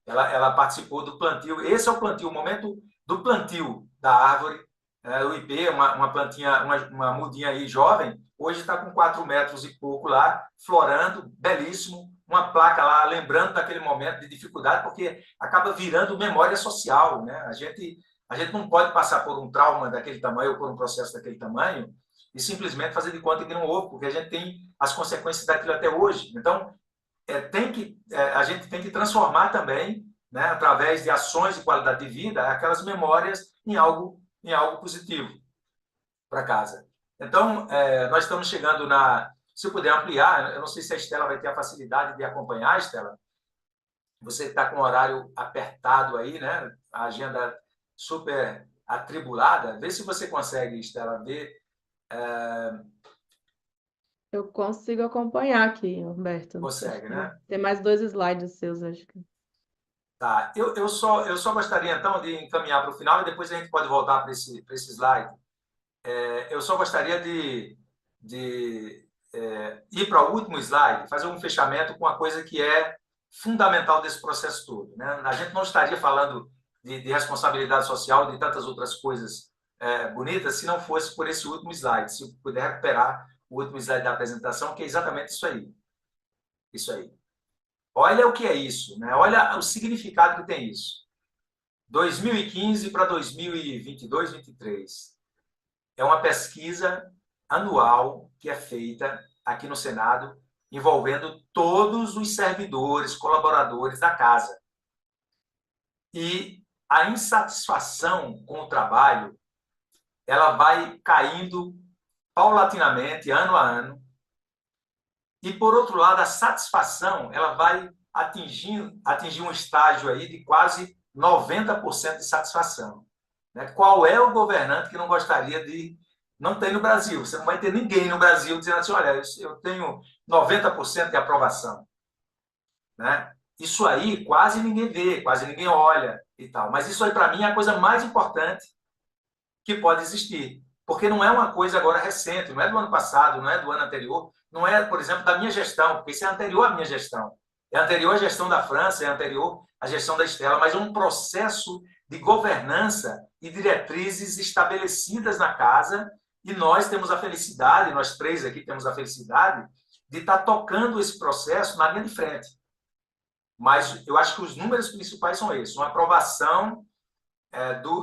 ela participou do plantio. Esse é o plantio, o momento do plantio da árvore, o IP, uma plantinha, uma mudinha aí jovem, hoje está com 4 metros e pouco lá, florando, belíssimo, uma placa lá, lembrando daquele momento de dificuldade, porque acaba virando memória social, né? A gente não pode passar por um trauma daquele tamanho ou por um processo daquele tamanho e simplesmente fazer de conta que não houve, porque a gente tem as consequências daquilo até hoje. Então, a gente tem que transformar também, né, através de ações de qualidade de vida, aquelas memórias em algo positivo para casa. Então, nós estamos chegando na... Se eu puder ampliar, eu não sei se a Estela vai ter a facilidade de acompanhar, Estela. Você está com o horário apertado aí, né? A agenda super atribulada. Vê se você consegue, Estela, ver. Eu consigo acompanhar aqui, Humberto. Consegue, né? Tem mais 2 slides seus, acho que. Tá. Eu só gostaria, então, de encaminhar para o final e depois a gente pode voltar para esse slide. Eu só gostaria de ir para o último slide, fazer um fechamento com uma coisa que é fundamental desse processo todo, né? A gente não estaria falando de responsabilidade social, de tantas outras coisas bonitas, se não fosse por esse último slide. Se puder recuperar o último slide da apresentação, que é exatamente isso aí. Isso aí. Olha o que é isso, né? Olha o significado que tem isso. 2015 para 2022, 2023. É uma pesquisa anual que é feita aqui no Senado, envolvendo todos os servidores, colaboradores da casa. E a insatisfação com o trabalho, ela vai caindo paulatinamente, ano a ano. E, por outro lado, a satisfação, ela vai atingir um estágio aí de quase 90% de satisfação. Né? Qual é o governante que não gostaria de... Não tem no Brasil. Você não vai ter ninguém no Brasil dizendo assim, olha, eu tenho 90% de aprovação. Né? Isso aí quase ninguém vê, quase ninguém olha e tal. Mas isso aí, para mim, é a coisa mais importante que pode existir. Porque não é uma coisa agora recente, não é do ano passado, não é do ano anterior, não é, por exemplo, da minha gestão, porque isso é anterior à minha gestão. É anterior à gestão da França, é anterior à gestão da Estela, mas é um processo de governança e diretrizes estabelecidas na casa, e nós temos a felicidade, nós três aqui temos a felicidade de estar tocando esse processo na linha de frente. Mas eu acho que os números principais são esses, uma aprovação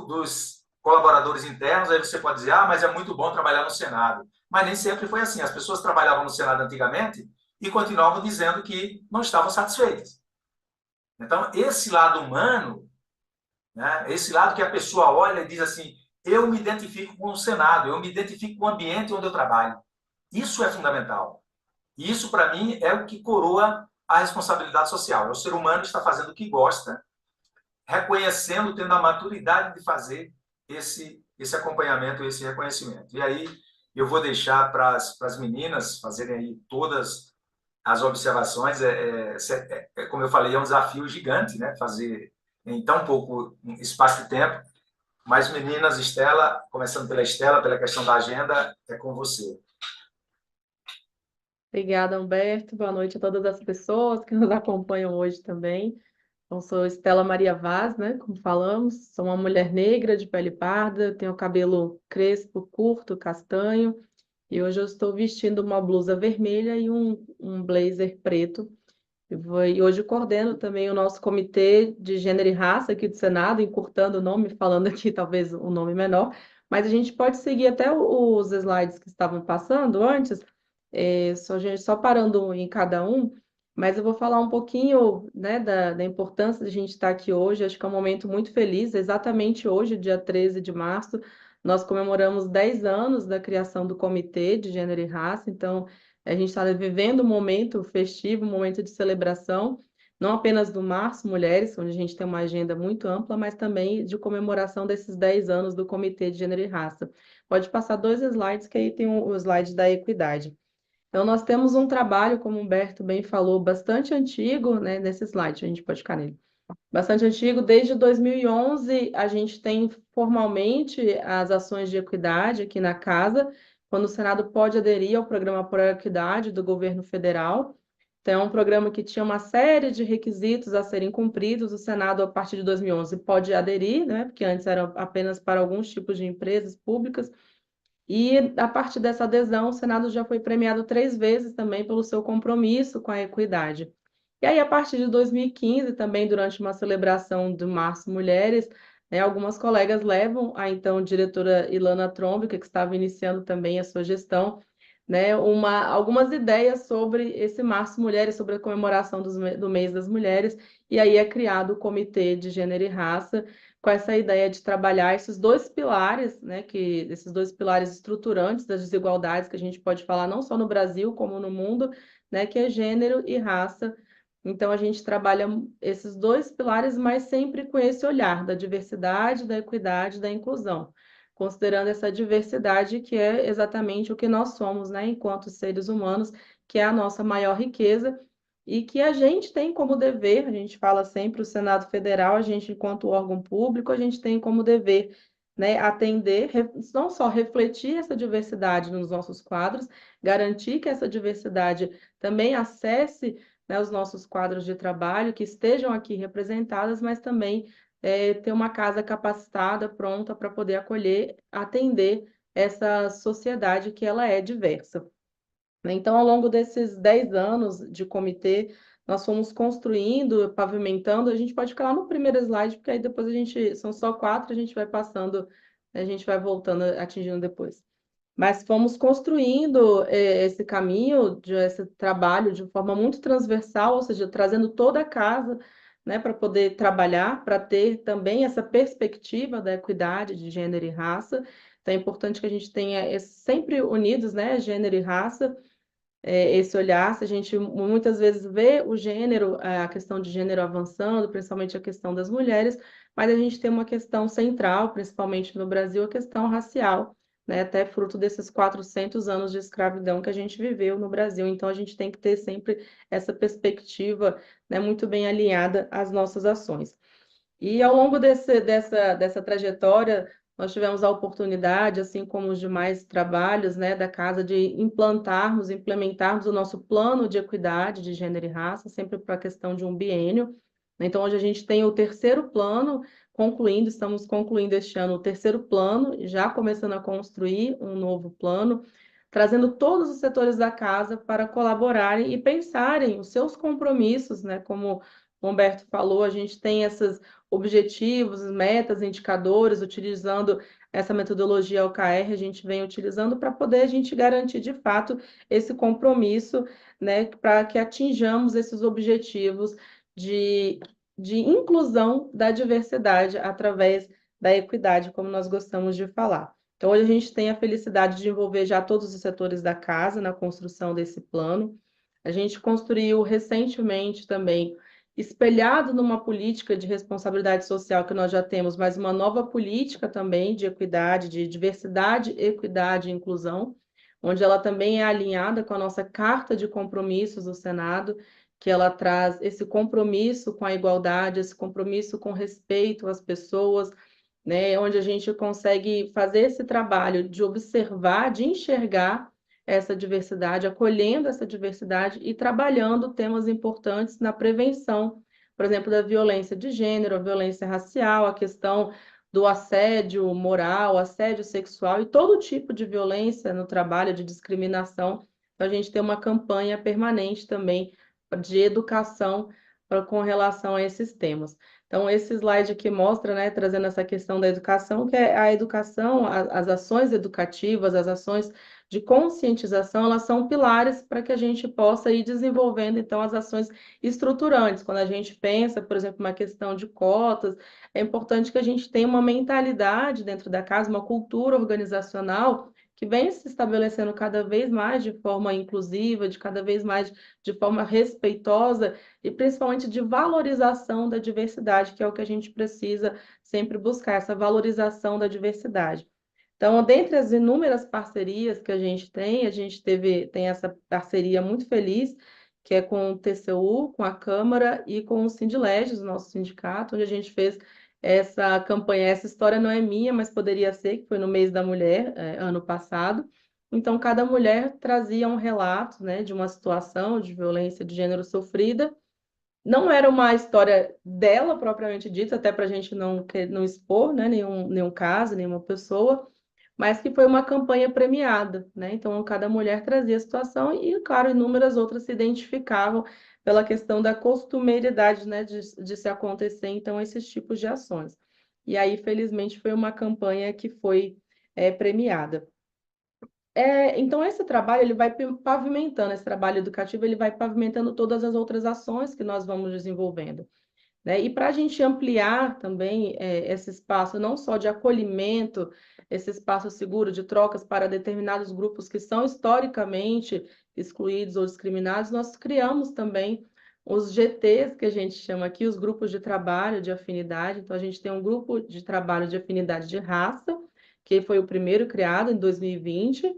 dos colaboradores internos, aí você pode dizer, mas é muito bom trabalhar no Senado. Mas nem sempre foi assim. As pessoas trabalhavam no Senado antigamente e continuavam dizendo que não estavam satisfeitas. Então, esse lado humano, né, esse lado que a pessoa olha e diz assim, eu me identifico com o Senado, eu me identifico com o ambiente onde eu trabalho. Isso é fundamental. E isso, para mim, é o que coroa a responsabilidade social. É o ser humano que está fazendo o que gosta, reconhecendo, tendo a maturidade de fazer esse acompanhamento, esse reconhecimento. E aí eu vou deixar para as meninas fazerem aí todas as observações. Como eu falei, é um desafio gigante, né? Fazer em tão pouco espaço de tempo. Mas, meninas, Estela, começando pela Estela, pela questão da agenda, é com você. Obrigada, Humberto. Boa noite a todas as pessoas que nos acompanham hoje também. Então, sou Estela Maria Vaz, né? Como falamos, sou uma mulher negra de pele parda, tenho cabelo crespo, curto, castanho, e hoje eu estou vestindo uma blusa vermelha e um blazer preto. E hoje coordeno também o nosso Comitê de Gênero e Raça aqui do Senado, encurtando o nome, falando aqui talvez um nome menor, mas a gente pode seguir até os slides que estavam passando antes, só parando em cada um, mas eu vou falar um pouquinho, né, da importância de a gente estar aqui hoje. Acho que é um momento muito feliz. Exatamente hoje, dia 13 de março, nós comemoramos 10 anos da criação do Comitê de Gênero e Raça, então a gente está vivendo um momento festivo, um momento de celebração, não apenas do Março Mulheres, onde a gente tem uma agenda muito ampla, mas também de comemoração desses 10 anos do Comitê de Gênero e Raça. Pode passar 2 slides, que aí tem o slide da equidade. Então, nós temos um trabalho, como o Humberto bem falou, bastante antigo, né, nesse slide, a gente pode ficar nele. Bastante antigo, desde 2011 a gente tem formalmente as ações de equidade aqui na casa, quando o Senado pode aderir ao programa Por Equidade do governo federal. Então, é um programa que tinha uma série de requisitos a serem cumpridos. O Senado, a partir de 2011, pode aderir, né? Porque antes era apenas para alguns tipos de empresas públicas. E, a partir dessa adesão, o Senado já foi premiado 3 vezes também pelo seu compromisso com a equidade. E aí, a partir de 2015, também durante uma celebração do Março Mulheres, né, algumas colegas levam a então diretora Ilana Trombica, que estava iniciando também a sua gestão, né, algumas ideias sobre esse Março Mulheres, sobre a comemoração do Mês das Mulheres, e aí é criado o Comitê de Gênero e Raça, com essa ideia de trabalhar esses 2 pilares, né, esses 2 pilares estruturantes das desigualdades que a gente pode falar não só no Brasil, como no mundo, né, que é gênero e raça. Então, a gente trabalha esses 2 pilares, mas sempre com esse olhar da diversidade, da equidade, da inclusão, considerando essa diversidade que é exatamente o que nós somos, né, enquanto seres humanos, que é a nossa maior riqueza e que a gente tem como dever, a gente fala sempre, o Senado Federal, a gente, enquanto órgão público, a gente tem como dever, né, atender, não só refletir essa diversidade nos nossos quadros, garantir que essa diversidade também acesse, né, os nossos quadros de trabalho, que estejam aqui representadas, mas também ter uma casa capacitada, pronta para poder acolher, atender essa sociedade que ela é diversa. Então, ao longo desses 10 anos de comitê, nós fomos construindo, pavimentando. A gente pode ficar lá no primeiro slide, porque aí depois são só 4, a gente vai passando, a gente vai voltando, atingindo depois. Mas fomos construindo esse caminho, esse trabalho de forma muito transversal, ou seja, trazendo toda a casa, né, para poder trabalhar, para ter também essa perspectiva da equidade de gênero e raça. Então, é importante que a gente tenha sempre unidos, né, gênero e raça, esse olhar. Se a gente muitas vezes vê o gênero, a questão de gênero avançando, principalmente a questão das mulheres, mas a gente tem uma questão central, principalmente no Brasil, a questão racial, né? Até fruto desses 400 anos de escravidão que a gente viveu no Brasil. Então, a gente tem que ter sempre essa perspectiva, né, muito bem alinhada às nossas ações. E ao longo dessa trajetória, nós tivemos a oportunidade, assim como os demais trabalhos, né, da casa, de implementarmos o nosso plano de equidade de gênero e raça, sempre para a questão de um biênio. Então, hoje a gente tem o 3º plano estamos concluindo este ano o 3º plano, já começando a construir um novo plano, trazendo todos os setores da casa para colaborarem e pensarem os seus compromissos, né, como o Humberto falou, a gente tem esses objetivos, metas, indicadores, utilizando essa metodologia OKR, a gente vem utilizando para poder a gente garantir, de fato, esse compromisso, né, para que atinjamos esses objetivos de inclusão da diversidade através da equidade, como nós gostamos de falar. Então, hoje a gente tem a felicidade de envolver já todos os setores da casa na construção desse plano. A gente construiu recentemente também, espelhado numa política de responsabilidade social que nós já temos, mas uma nova política também de equidade, de diversidade, equidade e inclusão, onde ela também é alinhada com a nossa Carta de Compromissos do Senado, que ela traz esse compromisso com a igualdade, esse compromisso com respeito às pessoas, né, onde a gente consegue fazer esse trabalho de observar, de enxergar essa diversidade, acolhendo essa diversidade e trabalhando temas importantes na prevenção, por exemplo, da violência de gênero, a violência racial, a questão do assédio moral, assédio sexual e todo tipo de violência no trabalho, de discriminação. Então, a gente tem uma campanha permanente também de educação com relação a esses temas. Então, esse slide aqui mostra, né, trazendo essa questão da educação, que é a educação, as ações educativas, as ações de conscientização, elas são pilares para que a gente possa ir desenvolvendo, então, as ações estruturantes. Quando a gente pensa, por exemplo, uma questão de cotas, é importante que a gente tenha uma mentalidade dentro da casa, uma cultura organizacional que vem se estabelecendo cada vez mais de forma inclusiva, de cada vez mais de forma respeitosa e principalmente de valorização da diversidade, que é o que a gente precisa sempre buscar, essa valorização da diversidade. Então, dentre as inúmeras parcerias que a gente tem essa parceria muito feliz, que é com o TCU, com a Câmara e com o Sindileges, o nosso sindicato, onde a gente fez essa campanha. Essa história não é minha, mas poderia ser, que foi no mês da mulher, ano passado, Então, cada mulher trazia um relato, né, de uma situação de violência de gênero sofrida. Não era uma história dela propriamente dita, até para a gente não expor, né, nenhum caso, nenhuma pessoa, mas que foi uma campanha premiada, né? Então, cada mulher trazia a situação e, claro, inúmeras outras se identificavam pela questão da costumeiridade, né, de se acontecer, então, esses tipos de ações. E aí, felizmente, foi uma campanha que foi premiada. Então, esse trabalho, ele vai pavimentando, esse trabalho educativo, ele vai pavimentando todas as outras ações que nós vamos desenvolvendo, né? E para a gente ampliar também esse espaço, não só de acolhimento, esse espaço seguro de trocas para determinados grupos que são historicamente excluídos ou discriminados, nós criamos também os GTs, que a gente chama aqui, os grupos de trabalho de afinidade. Então, a gente tem um grupo de trabalho de afinidade de raça, que foi o primeiro criado em 2020,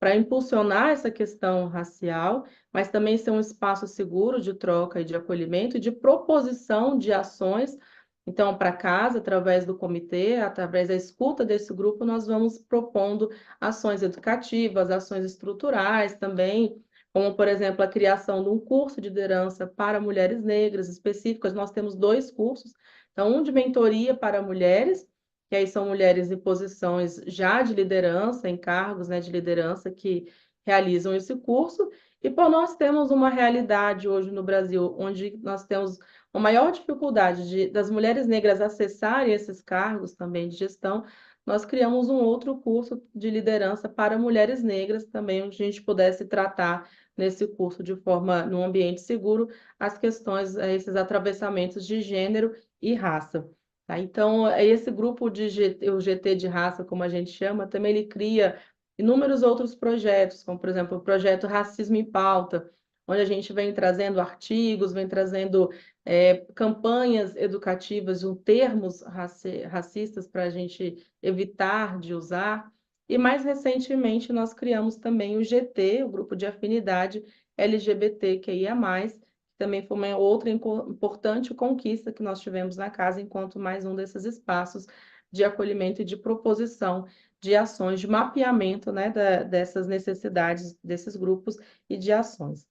para impulsionar essa questão racial, mas também ser um espaço seguro de troca e de acolhimento e de proposição de ações. Então, para casa, através do comitê, através da escuta desse grupo, nós vamos propondo ações educativas, ações estruturais também, como, por exemplo, a criação de um curso de liderança para mulheres negras específicas. Nós temos 2 cursos, então, um de mentoria para mulheres, que aí são mulheres em posições já de liderança, em cargos, né, de liderança, que realizam esse curso. E por nós temos uma realidade hoje no Brasil, onde nós temos uma maior dificuldade das mulheres negras acessarem esses cargos também de gestão, nós criamos um outro curso de liderança para mulheres negras também, onde a gente pudesse tratar nesse curso de forma, num ambiente seguro, as questões, esses atravessamentos de gênero e raça. Tá? Então, esse grupo o GT de raça, como a gente chama, também ele cria inúmeros outros projetos, como, por exemplo, o projeto Racismo em Pauta, onde a gente vem trazendo artigos, vem trazendo campanhas educativas de termos racistas para a gente evitar de usar. E, mais recentemente, nós criamos também o GT, o Grupo de Afinidade LGBTQIA+, também foi uma outra importante conquista que nós tivemos na casa, enquanto mais um desses espaços de acolhimento e de proposição de ações, de mapeamento, né, dessas necessidades desses grupos e de ações.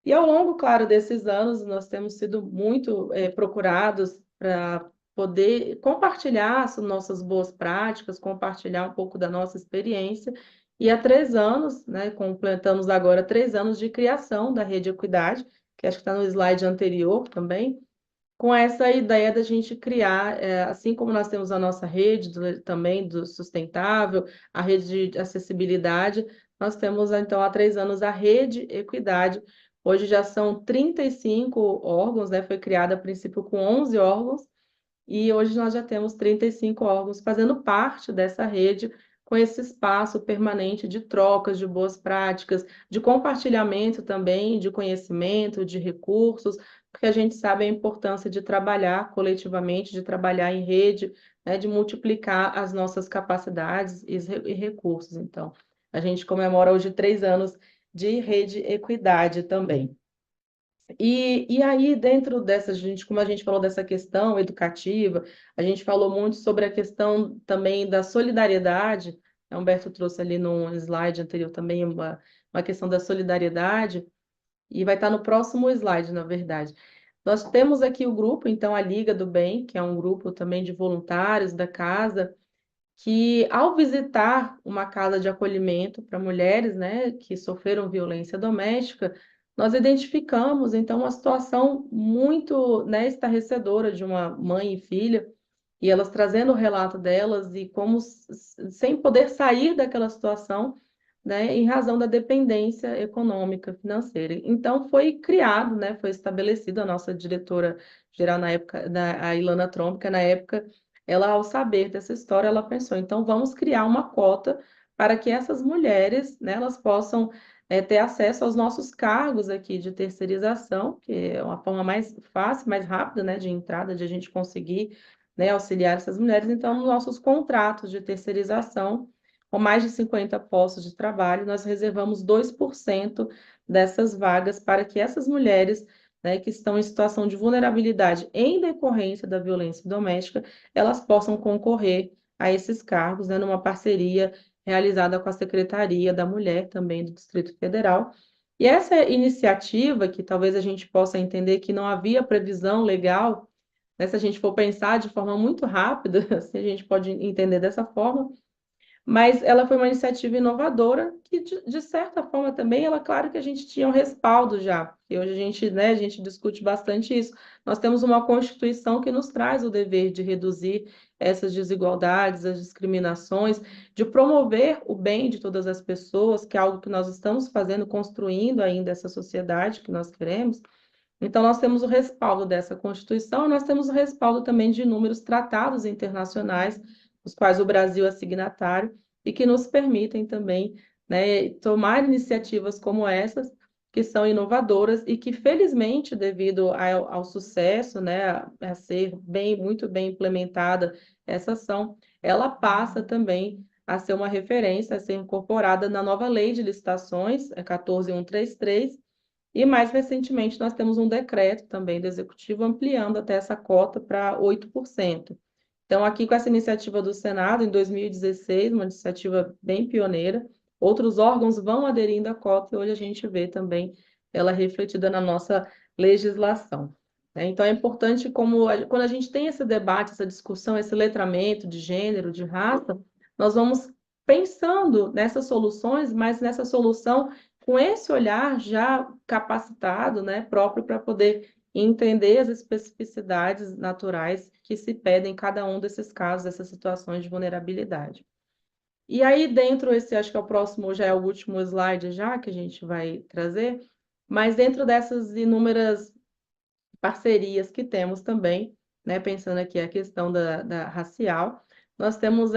E ao longo, claro, desses anos, nós temos sido muito procurados para poder compartilhar as nossas boas práticas, compartilhar um pouco da nossa experiência. E há 3 anos, né, completamos agora 3 anos de criação da Rede Equidade, que acho que está no slide anterior também, com essa ideia da gente criar, assim como nós temos a nossa rede também do sustentável, a rede de acessibilidade, nós temos, então, há 3 anos a Rede Equidade. Hoje já são 35 órgãos, né? Foi criada a princípio com 11 órgãos, e hoje nós já temos 35 órgãos fazendo parte dessa rede, com esse espaço permanente de trocas de boas práticas, de compartilhamento também de conhecimento, de recursos, porque a gente sabe a importância de trabalhar coletivamente, de trabalhar em rede, né, de multiplicar as nossas capacidades e recursos. Então, a gente comemora hoje 3 anos de Rede Equidade também. E aí, dentro dessa, como a gente falou dessa questão educativa, a gente falou muito sobre a questão também da solidariedade. A Humberto trouxe ali no slide anterior também uma questão da solidariedade, e vai estar no próximo slide, na verdade. Nós temos aqui o grupo, então, a Liga do Bem, que é um grupo também de voluntários da casa, que, ao visitar uma casa de acolhimento para mulheres, né, que sofreram violência doméstica, nós identificamos, então, uma situação muito, né, estarrecedora de uma mãe e filha, e elas trazendo o relato delas e como, sem poder sair daquela situação, né, em razão da dependência econômica, financeira. Então, foi criado, né, foi estabelecido, a nossa diretora geral na época, a Ilana Trompica, na época, ela, ao saber dessa história, ela pensou, então vamos criar uma cota para que essas mulheres, né, elas possam ter acesso aos nossos cargos aqui de terceirização, que é uma forma mais fácil, mais rápida, né, de entrada, de a gente conseguir, né, auxiliar essas mulheres. Então, nos nossos contratos de terceirização, com mais de 50 postos de trabalho, nós reservamos 2% dessas vagas para que essas mulheres, né, que estão em situação de vulnerabilidade em decorrência da violência doméstica, elas possam concorrer a esses cargos, né, numa parceria realizada com a Secretaria da Mulher também do Distrito Federal. E essa iniciativa, que talvez a gente possa entender que não havia previsão legal, né, se a gente for pensar de forma muito rápida, se a gente pode entender dessa forma, mas ela foi uma iniciativa inovadora que, de certa forma, também, ela, claro que a gente tinha um respaldo já, porque hoje a gente, né, a gente discute bastante isso. Nós temos uma Constituição que nos traz o dever de reduzir essas desigualdades, as discriminações, de promover o bem de todas as pessoas, que é algo que nós estamos fazendo, construindo ainda essa sociedade que nós queremos. Então, nós temos o respaldo dessa Constituição, e nós temos o respaldo também de inúmeros tratados internacionais, os quais o Brasil é signatário, e que nos permitem também, né, tomar iniciativas como essas, que são inovadoras e que, felizmente, devido ao sucesso, né, a ser muito bem implementada essa ação, ela passa também a ser uma referência, a ser incorporada na nova lei de licitações, 14.133, e mais recentemente nós temos um decreto também do Executivo ampliando até essa cota para 8%. Então, aqui com essa iniciativa do Senado, em 2016, uma iniciativa bem pioneira, outros órgãos vão aderindo à cota e hoje a gente vê também ela refletida na nossa legislação, né? Então, é importante quando a gente tem esse debate, essa discussão, esse letramento de gênero, de raça, nós vamos pensando nessas soluções, mas nessa solução com esse olhar já capacitado, né, próprio para poder entender as especificidades naturais que se pedem em cada um desses casos, dessas situações de vulnerabilidade. E aí, dentro esse, acho que é o próximo, já é o último slide já, que a gente vai trazer, mas dentro dessas inúmeras parcerias que temos também, né, pensando aqui a questão da racial, nós temos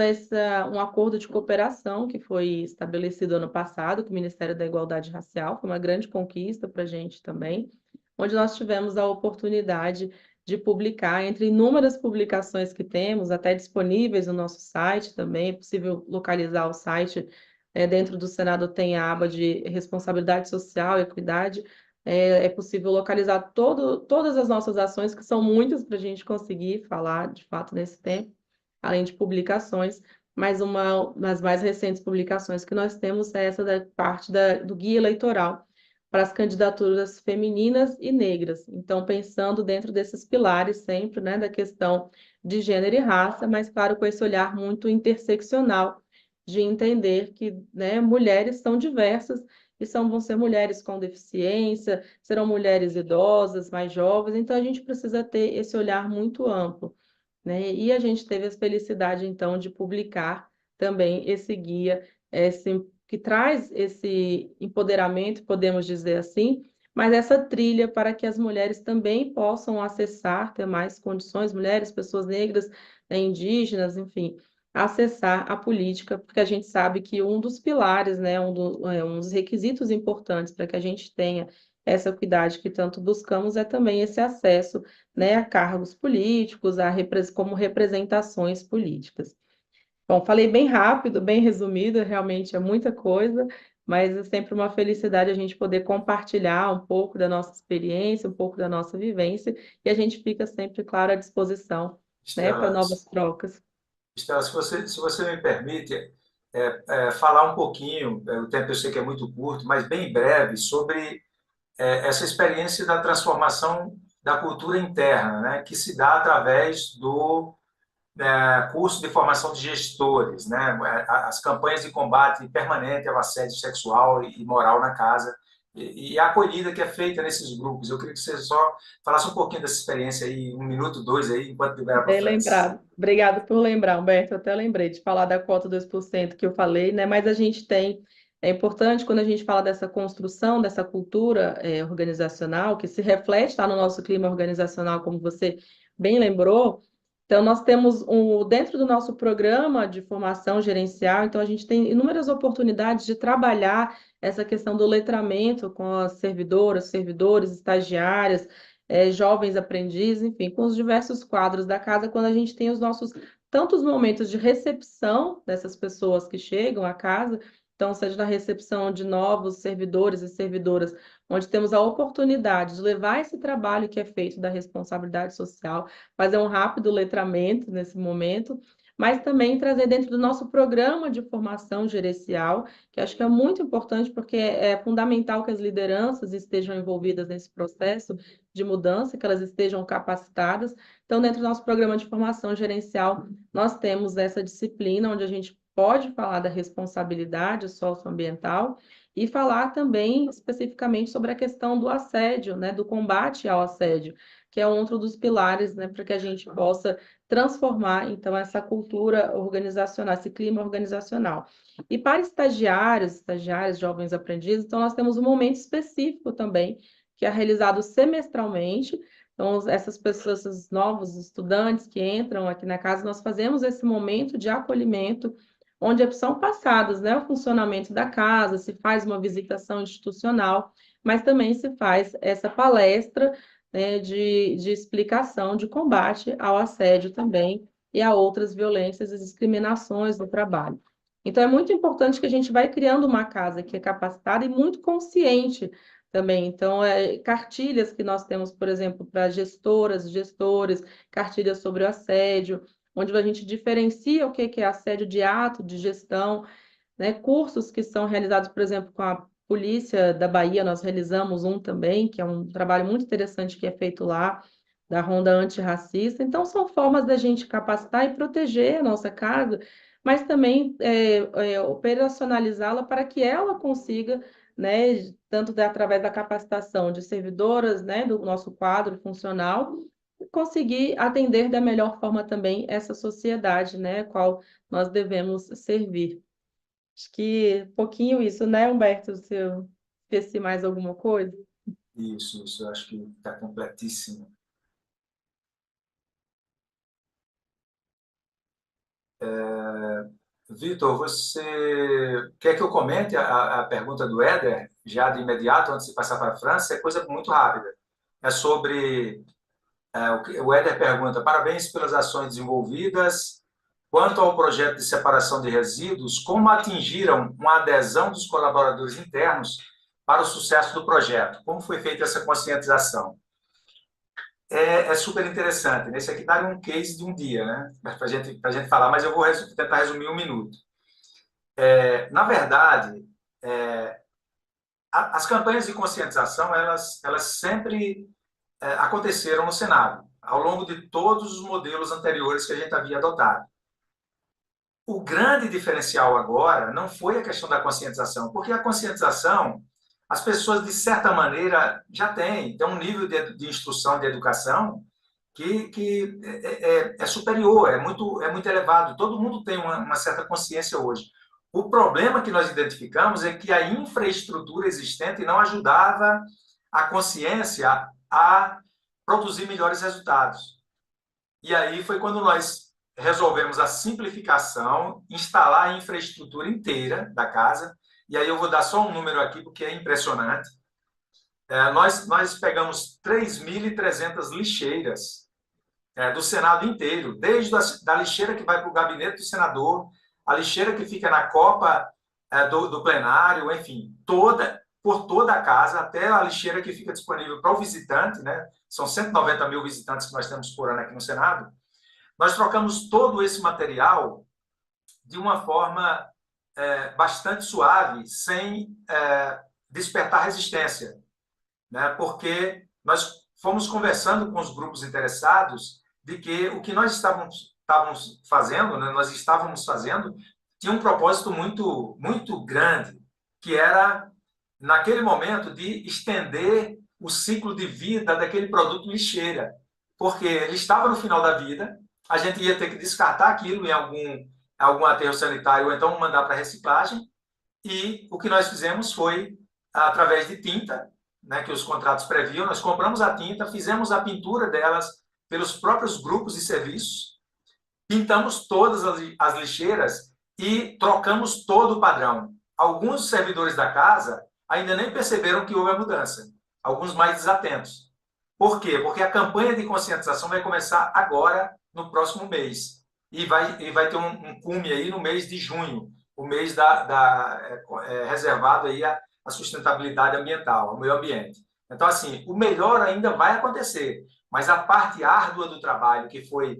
um acordo de cooperação que foi estabelecido ano passado com o Ministério da Igualdade Racial, foi uma grande conquista para a gente também, onde nós tivemos a oportunidade de publicar, entre inúmeras publicações que temos, até disponíveis no nosso site também, é possível localizar o site, dentro do Senado tem a aba de responsabilidade social e equidade, é possível localizar todas as nossas ações, que são muitas para a gente conseguir falar, de fato, nesse tempo, além de publicações, mas uma das mais recentes publicações que nós temos é essa da parte do guia eleitoral para as candidaturas femininas e negras. Então, pensando dentro desses pilares sempre, né, da questão de gênero e raça, mas, claro, com esse olhar muito interseccional, de entender que, né, mulheres são diversas, e vão ser mulheres com deficiência, serão mulheres idosas, mais jovens, então a gente precisa ter esse olhar muito amplo, né? E a gente teve a felicidade, então, de publicar também esse guia, que traz esse empoderamento, podemos dizer assim, mas essa trilha para que as mulheres também possam acessar, ter mais condições, mulheres, pessoas negras, né, indígenas, enfim, acessar a política, porque a gente sabe que um dos pilares, né, um dos requisitos importantes para que a gente tenha essa equidade que tanto buscamos é também esse acesso, né, a cargos políticos, como representações políticas. Bom, falei bem rápido, bem resumido, realmente é muita coisa, mas é sempre uma felicidade a gente poder compartilhar um pouco da nossa experiência, um pouco da nossa vivência, e a gente fica sempre, claro, à disposição, né, para Estela, novas trocas. Estela, se você me permite falar um pouquinho, o tempo eu sei que é muito curto, mas bem breve, sobre essa experiência da transformação da cultura interna, né, que se dá através do curso de formação de gestores, né, as campanhas de combate permanente ao assédio sexual e moral na casa, e a acolhida que é feita nesses grupos. Eu queria que você só falasse um pouquinho dessa experiência aí, 1 minuto, 2 aí, enquanto libera para Bem Francis. lembrado. Obrigada por lembrar, Humberto. Eu até lembrei de falar da cota 2% que eu falei, né? Mas a gente tem, é importante quando a gente fala dessa construção, dessa cultura organizacional, que se reflete, tá, no nosso clima organizacional, como você bem lembrou. Então, nós temos dentro do nosso programa de formação gerencial, então a gente tem inúmeras oportunidades de trabalhar essa questão do letramento com as servidoras, servidores, estagiárias, jovens aprendizes, enfim, com os diversos quadros da casa, quando a gente tem os nossos tantos momentos de recepção dessas pessoas que chegam à casa, então, seja na recepção de novos servidores e servidoras, onde temos a oportunidade de levar esse trabalho que é feito da responsabilidade social, fazer um rápido letramento nesse momento, mas também trazer dentro do nosso programa de formação gerencial, que acho que é muito importante, porque é fundamental que as lideranças estejam envolvidas nesse processo de mudança, que elas estejam capacitadas. Então, dentro do nosso programa de formação gerencial, nós temos essa disciplina onde a gente pode falar da responsabilidade socioambiental e falar também especificamente sobre a questão do assédio, né, do combate ao assédio, que é outro dos pilares, né, para que a gente possa transformar, então, essa cultura organizacional, esse clima organizacional. E para estagiários, jovens aprendizes, então, nós temos um momento específico também, que é realizado semestralmente. Então, essas pessoas, esses novos estudantes que entram aqui na casa, nós fazemos esse momento de acolhimento, onde são passados, né, o funcionamento da casa, se faz uma visitação institucional, mas também se faz essa palestra, né, de explicação, de combate ao assédio também e a outras violências e discriminações no trabalho. Então, é muito importante que a gente vai criando uma casa que é capacitada e muito consciente também. Então, cartilhas que nós temos, por exemplo, para gestoras, gestores, cartilhas sobre o assédio, onde a gente diferencia o que é assédio de ato, de gestão, né? Cursos que são realizados, por exemplo, com a Polícia da Bahia, nós realizamos um também, que é um trabalho muito interessante que é feito lá, da Ronda Antirracista. Então, são formas da gente capacitar e proteger a nossa casa, mas também operacionalizá-la para que ela consiga, né, tanto através da capacitação de servidoras, né, do nosso quadro funcional, conseguir atender da melhor forma também essa sociedade, né, a qual nós devemos servir. Acho que um pouquinho isso, né, Humberto? Se eu esqueci mais alguma coisa. Isso, eu acho que está completíssimo. Vitor, você quer que eu comente a pergunta do Éder, já de imediato, antes de passar para a França? É coisa muito rápida. É sobre... o Éder pergunta: parabéns pelas ações desenvolvidas. Quanto ao projeto de separação de resíduos, como atingiram uma adesão dos colaboradores internos para o sucesso do projeto? Como foi feita essa conscientização? É super interessante. Esse aqui daria um case de um dia, né? Para a gente falar, mas eu vou tentar resumir um minuto. Na verdade, as campanhas de conscientização, elas sempre aconteceram no Senado, ao longo de todos os modelos anteriores que a gente havia adotado. O grande diferencial agora não foi a questão da conscientização, porque a conscientização, as pessoas, de certa maneira, já têm um nível de instrução, de educação, que é superior, é muito elevado. Todo mundo tem uma certa consciência hoje. O problema que nós identificamos é que a infraestrutura existente não ajudava a consciência a produzir melhores resultados. E aí foi quando nós resolvemos a simplificação, instalar a infraestrutura inteira da casa. E aí eu vou dar só um número aqui, porque é impressionante. Nós pegamos 3.300 lixeiras do Senado inteiro, desde da lixeira que vai para o gabinete do senador, a lixeira que fica na copa do plenário, enfim, por toda a casa, até a lixeira que fica disponível para o visitante, né? São 190 mil visitantes que nós temos por ano aqui no Senado. Nós trocamos todo esse material de uma forma bastante suave, sem despertar resistência, né? Porque nós fomos conversando com os grupos interessados de que o que nós estávamos fazendo, né, tinha um propósito muito, muito grande, que era, naquele momento, de estender o ciclo de vida daquele produto lixeira, porque ele estava no final da vida, a gente ia ter que descartar aquilo em algum aterro sanitário, ou então mandar para reciclagem, e o que nós fizemos foi, através de tinta, né, que os contratos previam, nós compramos a tinta, fizemos a pintura delas pelos próprios grupos e serviços, pintamos todas as lixeiras e trocamos todo o padrão. Alguns servidores da casa ainda nem perceberam que houve a mudança, alguns mais desatentos. Por quê? Porque a campanha de conscientização vai começar agora, no próximo mês, e vai ter um cume aí no mês de junho, o mês reservado aí à sustentabilidade ambiental, ao meio ambiente. Então, assim, o melhor ainda vai acontecer, mas a parte árdua do trabalho, que foi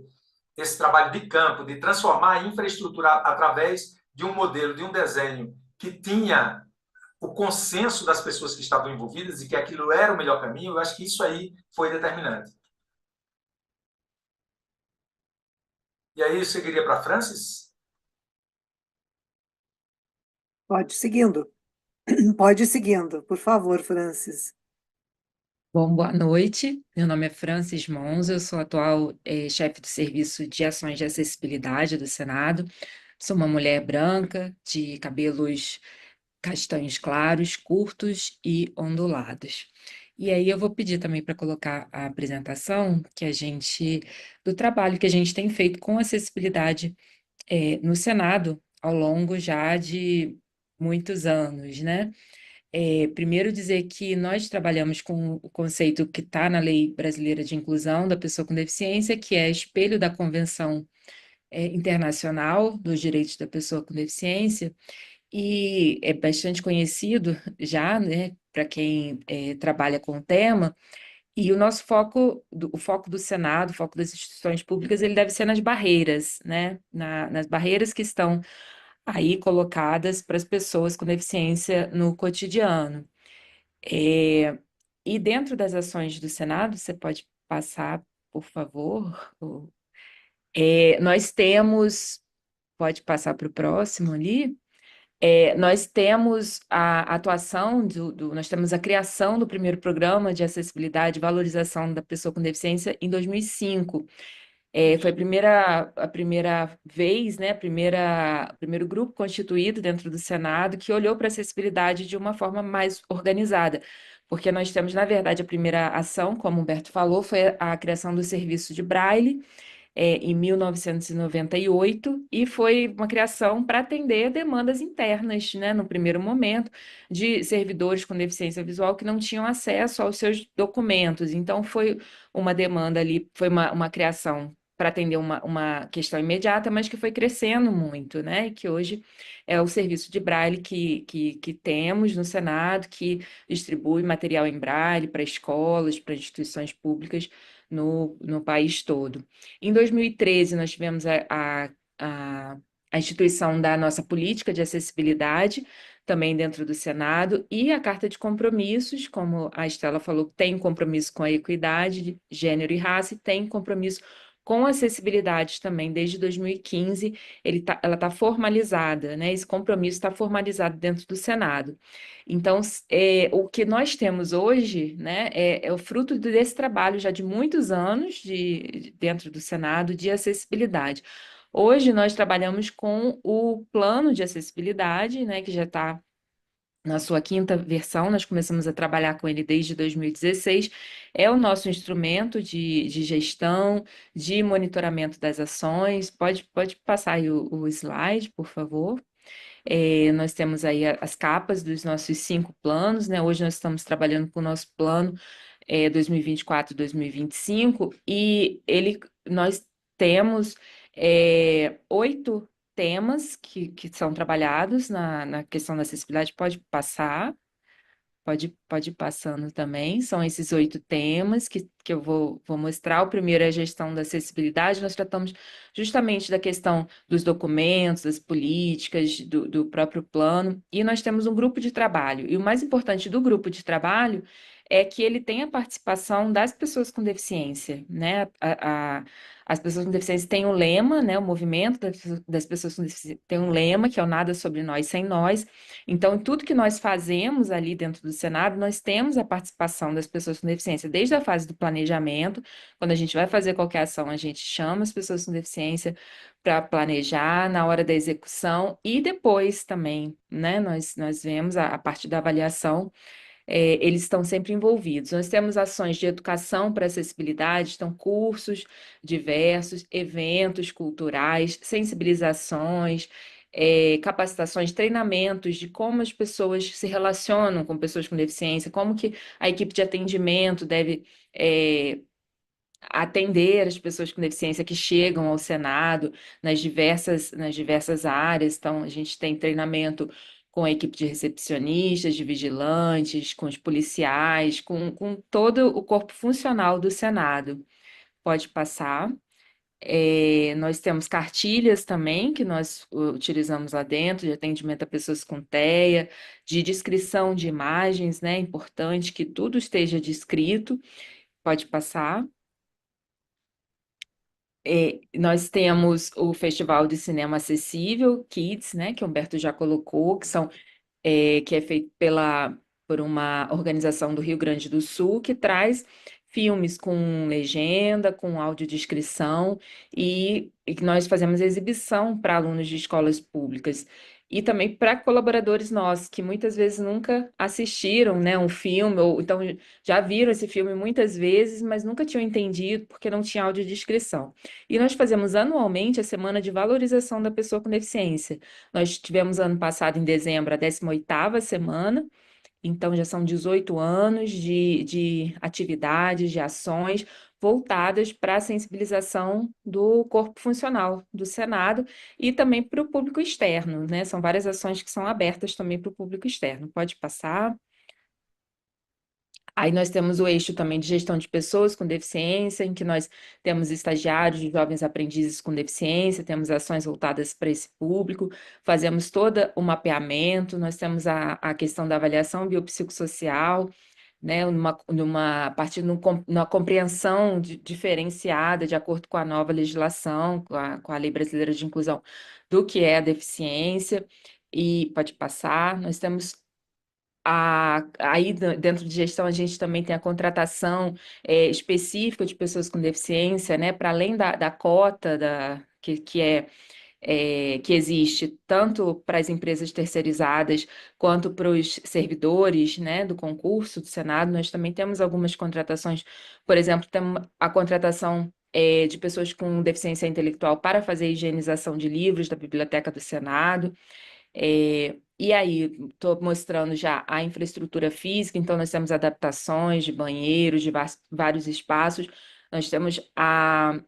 esse trabalho de campo, de transformar a infraestrutura através de um modelo, de um desenho que tinha o consenso das pessoas que estavam envolvidas e que aquilo era o melhor caminho, eu acho que isso aí foi determinante. E aí eu seguiria para Francis? Pode ir seguindo. Pode ir seguindo, por favor, Francis. Bom, boa noite. Meu nome é Francis Monza, eu sou atual chefe do Serviço de Ações de Acessibilidade do Senado. Sou uma mulher branca, de cabelos castanhos claros, curtos e ondulados. E aí eu vou pedir também para colocar a apresentação do trabalho que a gente tem feito com acessibilidade no Senado ao longo já de muitos anos, né? Primeiro dizer que nós trabalhamos com o conceito que está na Lei Brasileira de Inclusão da Pessoa com Deficiência, que é espelho da Convenção Internacional dos Direitos da Pessoa com Deficiência, e é bastante conhecido já, né, para quem trabalha com o tema, e o nosso foco, o foco do Senado, o foco das instituições públicas, ele deve ser nas barreiras, né, nas barreiras que estão aí colocadas para as pessoas com deficiência no cotidiano. É, e dentro das ações do Senado, você pode passar, por favor? Nós temos, pode passar para o próximo ali. Nós temos a atuação nós temos a criação do primeiro programa de acessibilidade e valorização da pessoa com deficiência em 2005. Foi a primeira vez, né, o primeiro grupo constituído dentro do Senado que olhou para a acessibilidade de uma forma mais organizada, porque nós temos, na verdade, a primeira ação, como o Humberto falou, foi a criação do serviço de Braille, em 1998, e foi uma criação para atender demandas internas, né, no primeiro momento, de servidores com deficiência visual que não tinham acesso aos seus documentos. Então, foi uma demanda ali, foi uma criação para atender uma questão imediata, mas que foi crescendo muito, né? E que hoje é o serviço de Braille que temos no Senado, que distribui material em Braille para escolas, para instituições públicas no país todo. Em 2013, nós tivemos a, a instituição da nossa política de acessibilidade, também dentro do Senado, e a Carta de Compromissos, como a Estela falou, tem compromisso com a equidade, de gênero e raça, e tem compromisso com acessibilidade também, desde 2015, ela está formalizada, né? Esse compromisso está formalizado dentro do Senado. Então, o que nós temos hoje, né, é o fruto desse trabalho já de muitos anos dentro do Senado de acessibilidade. Hoje nós trabalhamos com o plano de acessibilidade, né, que já está na sua quinta versão, nós começamos a trabalhar com ele desde 2016, é o nosso instrumento de gestão, de monitoramento das ações. Pode passar aí o slide, por favor. Nós temos aí as capas dos nossos 5 planos, né? Hoje nós estamos trabalhando com o nosso plano 2024-2025, e nós temos 8 temas que são trabalhados na questão da acessibilidade. Pode passar. Pode ir passando também. São esses 8 temas que eu vou mostrar. O primeiro é a gestão da acessibilidade. Nós tratamos justamente da questão dos documentos, das políticas, do próprio plano. E nós temos um grupo de trabalho. E o mais importante do grupo de trabalho é que ele tem a participação das pessoas com deficiência, né? As pessoas com deficiência têm um lema, né? O movimento das pessoas com deficiência tem um lema, que é o Nada sobre nós sem nós. Então, tudo que nós fazemos ali dentro do Senado, nós temos a participação das pessoas com deficiência, desde a fase do planejamento. Quando a gente vai fazer qualquer ação, a gente chama as pessoas com deficiência para planejar, na hora da execução, e depois também, né? Nós vemos a parte da avaliação. Eles estão sempre envolvidos. Nós temos ações de educação para acessibilidade, então cursos diversos, eventos culturais, sensibilizações, capacitações, treinamentos de como as pessoas se relacionam com pessoas com deficiência, como que a equipe de atendimento deve atender as pessoas com deficiência que chegam ao Senado nas diversas áreas. Então, a gente tem treinamento com a equipe de recepcionistas, de vigilantes, com os policiais, com todo o corpo funcional do Senado. Pode passar. Nós temos cartilhas também, que nós utilizamos lá dentro, de atendimento a pessoas com TEA, de descrição de imagens, né? É importante que tudo esteja descrito. Pode passar. Nós temos o Festival de Cinema Acessível, Kids, né? Que o Humberto já colocou, que é feito por uma organização do Rio Grande do Sul, que traz filmes com legenda, com audiodescrição, e que nós fazemos exibição para alunos de escolas públicas. E também para colaboradores nossos, que muitas vezes nunca assistiram, né, um filme, ou então já viram esse filme muitas vezes, mas nunca tinham entendido porque não tinha audiodescrição. E nós fazemos anualmente a Semana de Valorização da Pessoa com Deficiência. Nós tivemos ano passado, em dezembro, a 18ª semana, então já são 18 anos de atividades, de ações voltadas para a sensibilização do corpo funcional do Senado e também para o público externo, né? São várias ações que são abertas também para o público externo. Pode passar. Aí nós temos o eixo também de gestão de pessoas com deficiência, em que nós temos estagiários e jovens aprendizes com deficiência, temos ações voltadas para esse público, fazemos todo o mapeamento, nós temos a questão da avaliação biopsicossocial, né, a partir de uma compreensão diferenciada, de acordo com a nova legislação, com a Lei Brasileira de Inclusão, do que é a deficiência, e pode passar, nós temos aí dentro de gestão a gente também tem a contratação específica de pessoas com deficiência, né, para além da cota que existe tanto para as empresas terceirizadas quanto para os servidores, né, do concurso do Senado, nós também temos algumas contratações, por exemplo, temos a contratação de pessoas com deficiência intelectual para fazer a higienização de livros da Biblioteca do Senado. E aí, estou mostrando já a infraestrutura física, então nós temos adaptações de banheiros, de vários espaços, nós temos a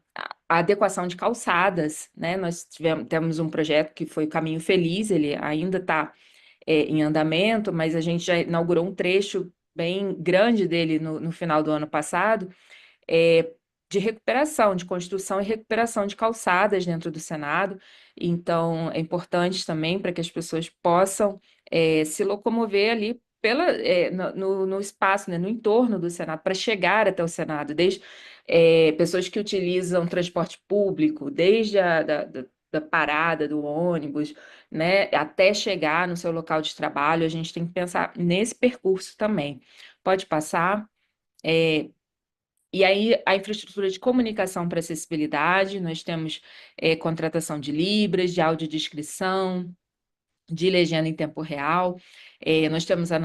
adequação de calçadas, né? Nós temos um projeto que foi o Caminho Feliz, ele ainda está em andamento, mas a gente já inaugurou um trecho bem grande dele no final do ano passado, é, de recuperação, de construção e recuperação de calçadas dentro do Senado. Então, é importante também para que as pessoas possam se locomover ali no espaço, né, no entorno do Senado, para chegar até o Senado, desde pessoas que utilizam transporte público, desde da parada do ônibus, né, até chegar no seu local de trabalho, a gente tem que pensar nesse percurso também. Pode passar. E aí, a infraestrutura de comunicação para acessibilidade, nós temos contratação de libras, de audiodescrição, de legenda em tempo real. Nós temos o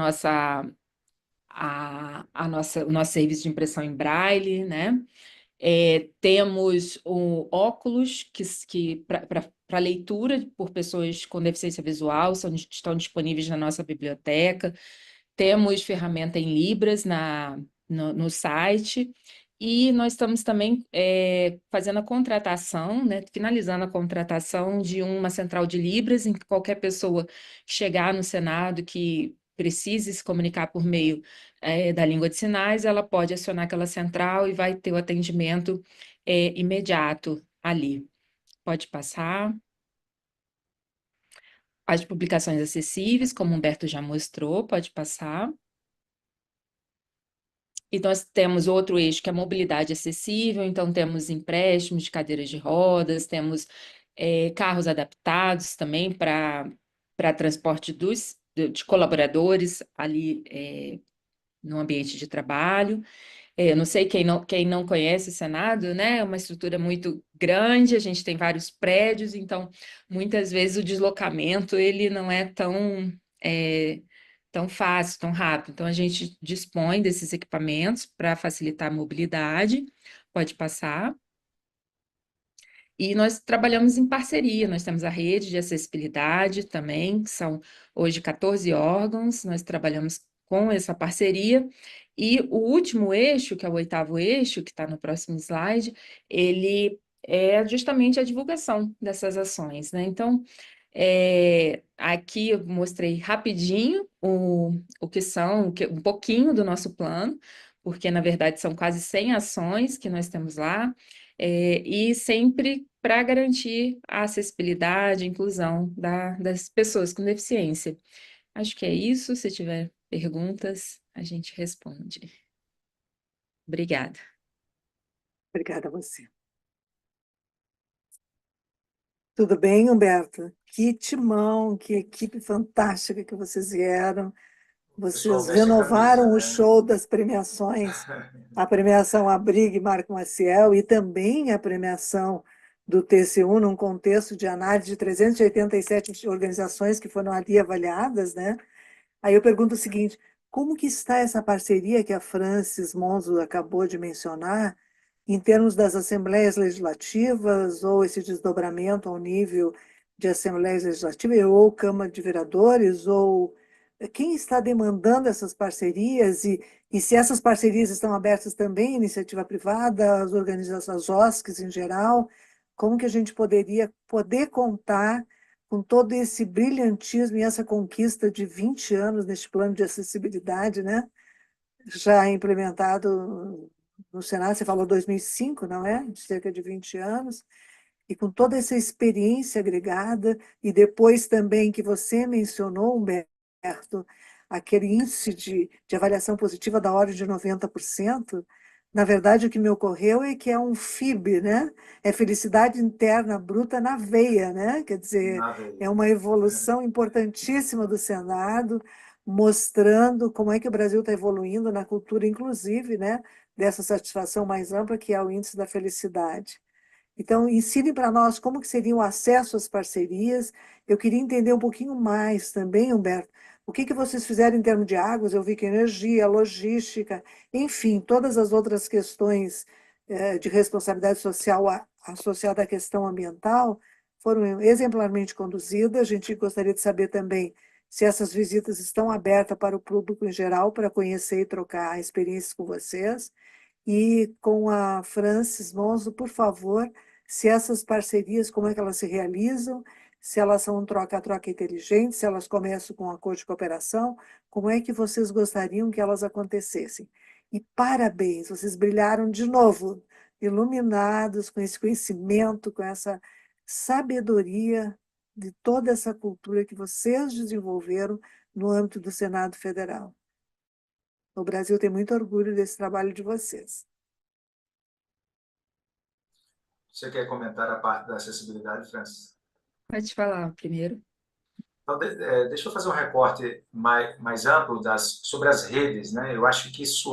nosso serviço de impressão em braille, né? Temos o óculos que para leitura por pessoas com deficiência visual, estão disponíveis na nossa biblioteca. Temos ferramenta em Libras no site, e nós estamos também fazendo a contratação, né, finalizando a contratação de uma central de Libras, em que qualquer pessoa que chegar no Senado que precise se comunicar por meio da língua de sinais, ela pode acionar aquela central e vai ter o atendimento imediato ali. Pode passar. As publicações acessíveis, como o Humberto já mostrou, pode passar. E nós temos outro eixo que é a mobilidade acessível, então temos empréstimos de cadeiras de rodas, temos carros adaptados também para transporte de colaboradores ali no ambiente de trabalho. Eu não sei quem não conhece o Senado, né? É uma estrutura muito grande, a gente tem vários prédios, então muitas vezes o deslocamento ele não é tão fácil, tão rápido. Então a gente dispõe desses equipamentos para facilitar a mobilidade. Pode passar. E nós trabalhamos em parceria, nós temos a rede de acessibilidade também, que são hoje 14 órgãos, nós trabalhamos com essa parceria, e o último eixo, que é o 8º eixo, que está no próximo slide, ele é justamente a divulgação dessas ações, né? Então, aqui eu mostrei rapidinho o que são, um pouquinho do nosso plano, porque, na verdade, são quase 100 ações que nós temos lá. e sempre para garantir a acessibilidade, a inclusão das pessoas com deficiência. Acho que é isso. Se tiver perguntas, a gente responde. Obrigada. Obrigada a você. Tudo bem, Humberto? Que timão, que equipe fantástica que vocês vieram. Pessoal, Vocês veste a camisa, renovaram o né? show das premiações, a premiação Abrigue Marco Maciel e também a premiação do TCU, num contexto de análise de 387 organizações que foram ali avaliadas, né? Aí eu pergunto o seguinte: como que está essa parceria que a Francis Monzo acabou de mencionar, em termos das assembleias legislativas, ou esse desdobramento ao nível de assembleias legislativas, ou Câmara de Vereadores, ou quem está demandando essas parcerias, e se essas parcerias estão abertas também à iniciativa privada, às organizações, às OSCs em geral, como que a gente poderia contar com todo esse brilhantismo e essa conquista de 20 anos neste plano de acessibilidade, né? Já implementado no Senado, você falou 2005, não é? De cerca de 20 anos, e com toda essa experiência agregada, e depois também que você mencionou, Humberto, aquele índice de avaliação positiva da ordem de 90%, na verdade o que me ocorreu é que é um FIB, né? É felicidade interna bruta na veia, né? Quer dizer, Nada. é uma evolução importantíssima do Senado, mostrando como é que o Brasil está evoluindo na cultura, inclusive, né? Dessa satisfação mais ampla, que é o índice da felicidade. Então, ensine para nós como que seria o acesso às parcerias. Eu queria entender um pouquinho mais também, Humberto, o que vocês fizeram em termos de águas. Eu vi que energia, logística, enfim, todas as outras questões de responsabilidade social associada à questão ambiental foram exemplarmente conduzidas. A gente gostaria de saber também se essas visitas estão abertas para o público em geral, para conhecer e trocar experiências com vocês. E com a Francis Monzo, por favor, se essas parcerias, como é que elas se realizam, se elas são um troca-troca inteligente, se elas começam com um acordo de cooperação, como é que vocês gostariam que elas acontecessem. E parabéns, vocês brilharam de novo, iluminados com esse conhecimento, com essa sabedoria de toda essa cultura que vocês desenvolveram no âmbito do Senado Federal. O Brasil tem muito orgulho desse trabalho de vocês. Você quer comentar a parte da acessibilidade, Francis? Pode falar primeiro. Então, deixa eu fazer um recorte mais amplo sobre as redes, né? Eu acho que isso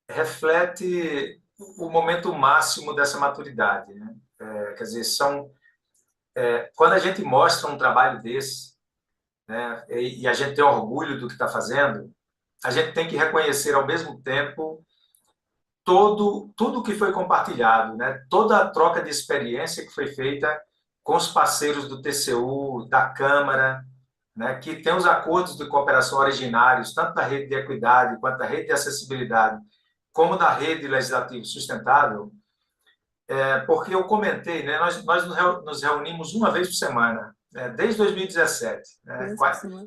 reflete o momento máximo dessa maturidade, né? Quer dizer, quando a gente mostra um trabalho desse, né, e a gente tem orgulho do que está fazendo, a gente tem que reconhecer ao mesmo tempo tudo que foi compartilhado, né? Toda a troca de experiência que foi feita com os parceiros do TCU, da Câmara, né? Que tem os acordos de cooperação originários, tanto da Rede de Equidade quanto da Rede de Acessibilidade, como da Rede Legislativa Sustentável, porque eu comentei, né? Nós nos reunimos uma vez por semana, desde 2017. Né?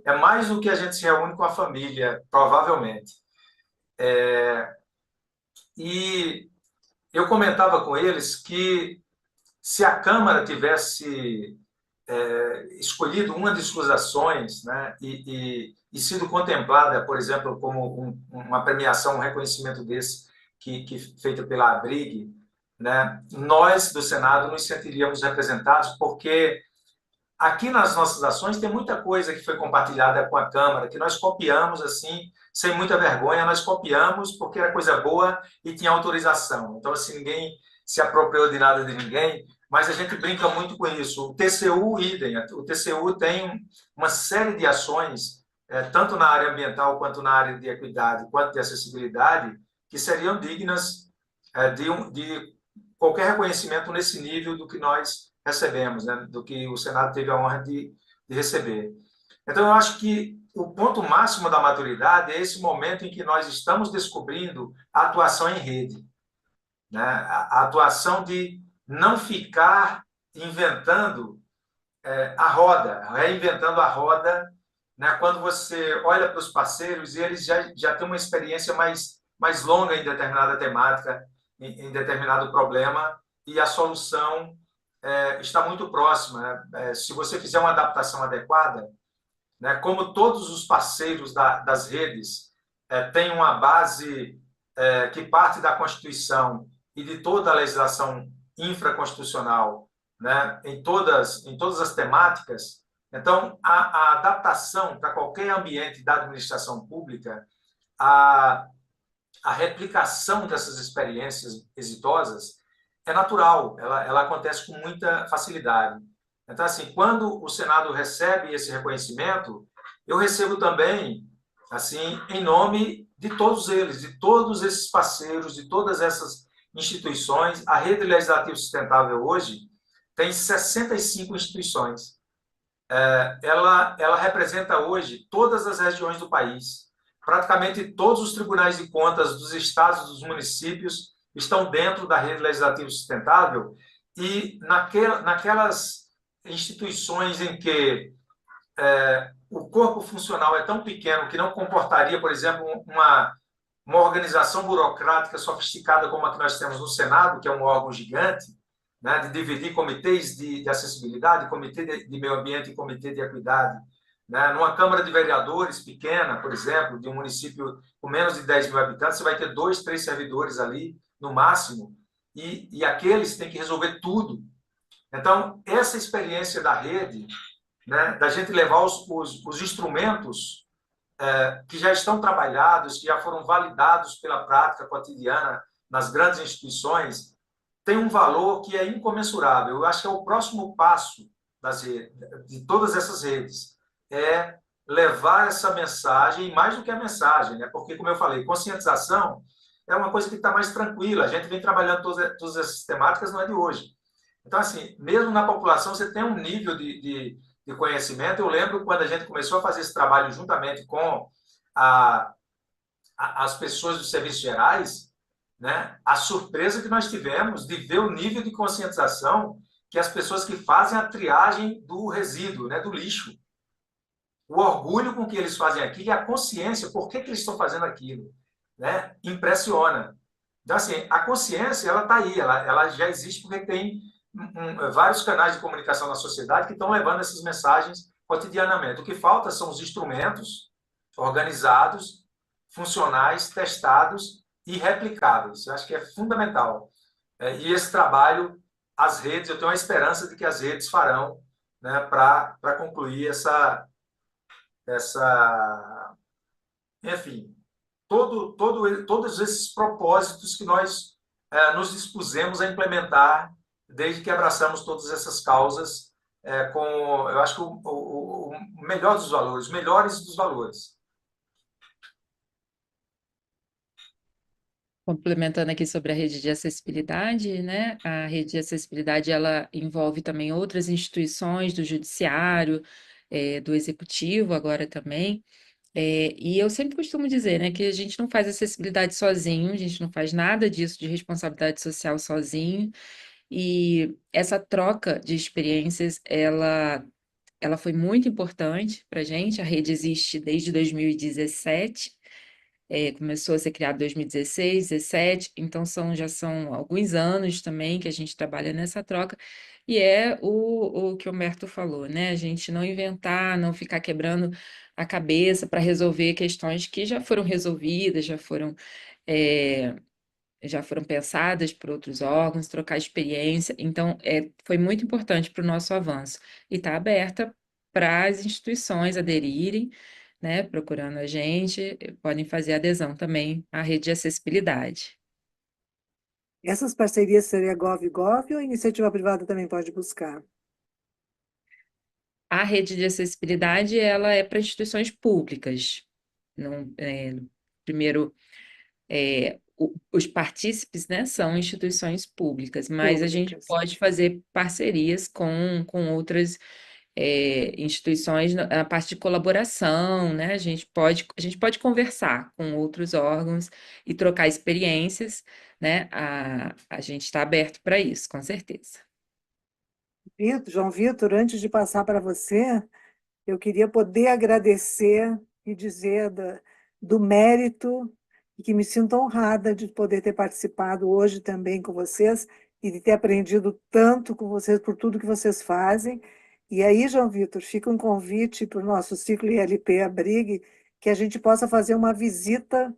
É mais do que a gente se reúne com a família, provavelmente. E eu comentava com eles que se a Câmara tivesse escolhido uma de suas ações, né, e sido contemplada, por exemplo, como uma premiação, um reconhecimento desse, feita pela Abrigue, né, nós, do Senado, nos sentiríamos representados, porque aqui nas nossas ações tem muita coisa que foi compartilhada com a Câmara, que nós copiamos assim, sem muita vergonha, nós copiamos porque era coisa boa e tinha autorização. Então, assim, ninguém se apropriou de nada de ninguém, mas a gente brinca muito com isso. O TCU, idem. O TCU tem uma série de ações, tanto na área ambiental, quanto na área de equidade, quanto de acessibilidade, que seriam dignas de qualquer reconhecimento nesse nível do que nós recebemos, né? Do que o Senado teve a honra de receber. Então, eu acho que o ponto máximo da maturidade é esse momento em que nós estamos descobrindo a atuação em rede, né? A atuação de não ficar inventando a roda, reinventando a roda, né? Quando você olha para os parceiros e eles já têm uma experiência mais mais longa em determinada temática, em determinado problema, e a solução está muito próxima, né? Se você fizer uma adaptação adequada, né, como todos os parceiros das redes têm uma base que parte da Constituição e de toda a legislação infraconstitucional, né, em todas as temáticas, então a adaptação para qualquer ambiente da administração pública, a replicação dessas experiências exitosas é natural, ela acontece com muita facilidade. Então, assim, quando o Senado recebe esse reconhecimento, eu recebo também, assim, em nome de todos eles, de todos esses parceiros, de todas essas instituições. A Rede Legislativa Sustentável hoje tem 65 instituições. Ela representa hoje todas as regiões do país. Praticamente todos os tribunais de contas dos estados e dos municípios estão dentro da Rede Legislativa Sustentável, e naquelas instituições em que o corpo funcional é tão pequeno que não comportaria, por exemplo, uma organização burocrática sofisticada como a que nós temos no Senado, que é um órgão gigante, né, de dividir comitês de acessibilidade, comitê de meio ambiente e comitê de equidade, né? Numa Câmara de Vereadores pequena, por exemplo, de um município com menos de 10 mil habitantes, você vai ter 2, 3 servidores ali, no máximo, e aqueles têm que resolver tudo. Então, essa experiência da rede, né, da gente levar os instrumentos que já estão trabalhados, que já foram validados pela prática cotidiana nas grandes instituições, tem um valor que é incomensurável. Eu acho que é o próximo passo de todas essas redes, é levar essa mensagem, mais do que a mensagem, né? Porque, como eu falei, conscientização é uma coisa que está mais tranquila. A gente vem trabalhando todas essas temáticas, não é de hoje. Então, assim, mesmo na população, você tem um nível de conhecimento. Eu lembro quando a gente começou a fazer esse trabalho juntamente com as pessoas dos serviços gerais, né? A surpresa que nós tivemos de ver o nível de conscientização que as pessoas que fazem a triagem do resíduo, né, do lixo, o orgulho com que eles fazem aquilo e a consciência, por que eles estão fazendo aquilo, né, impressiona. Então, assim, a consciência, ela está aí, ela já existe porque tem vários canais de comunicação na sociedade que estão levando essas mensagens cotidianamente. O que falta são os instrumentos organizados, funcionais, testados e replicáveis. Eu acho que é fundamental. E esse trabalho, as redes, eu tenho a esperança de que as redes farão, né, para concluir enfim, todos esses propósitos que nós nos dispusemos a implementar desde que abraçamos todas essas causas eu acho que o melhor dos valores, os melhores dos valores. Complementando aqui sobre a rede de acessibilidade, né? A rede de acessibilidade, ela envolve também outras instituições do judiciário, do executivo agora também. E eu sempre costumo dizer, né, que a gente não faz acessibilidade sozinho, a gente não faz nada disso de responsabilidade social sozinho, e essa troca de experiências, ela foi muito importante para a gente. A rede existe desde 2017, começou a ser criada em 2016, 2017, então já são alguns anos também que a gente trabalha nessa troca, e é o que o Humberto falou, né? A gente não inventar, não ficar quebrando a cabeça para resolver questões que já foram resolvidas, já foram pensadas por outros órgãos, trocar experiência. Então, foi muito importante para o nosso avanço. E está aberta para as instituições aderirem, né, procurando a gente, podem fazer adesão também à rede de acessibilidade. Essas parcerias seria Gov ou a iniciativa privada também pode buscar? A rede de acessibilidade, ela é para instituições públicas. Não, primeiro, os partícipes, né, são instituições públicas, mas a gente pode fazer parcerias com outras instituições na parte de colaboração, né? A gente pode conversar com outros órgãos e trocar experiências, né? A gente está aberto para isso, com certeza. João Vitor, antes de passar para você, eu queria poder agradecer e dizer do mérito e que me sinto honrada de poder ter participado hoje também com vocês e de ter aprendido tanto com vocês por tudo que vocês fazem. E aí, João Vitor, fica um convite para o nosso ciclo ILP Abrigue, que a gente possa fazer uma visita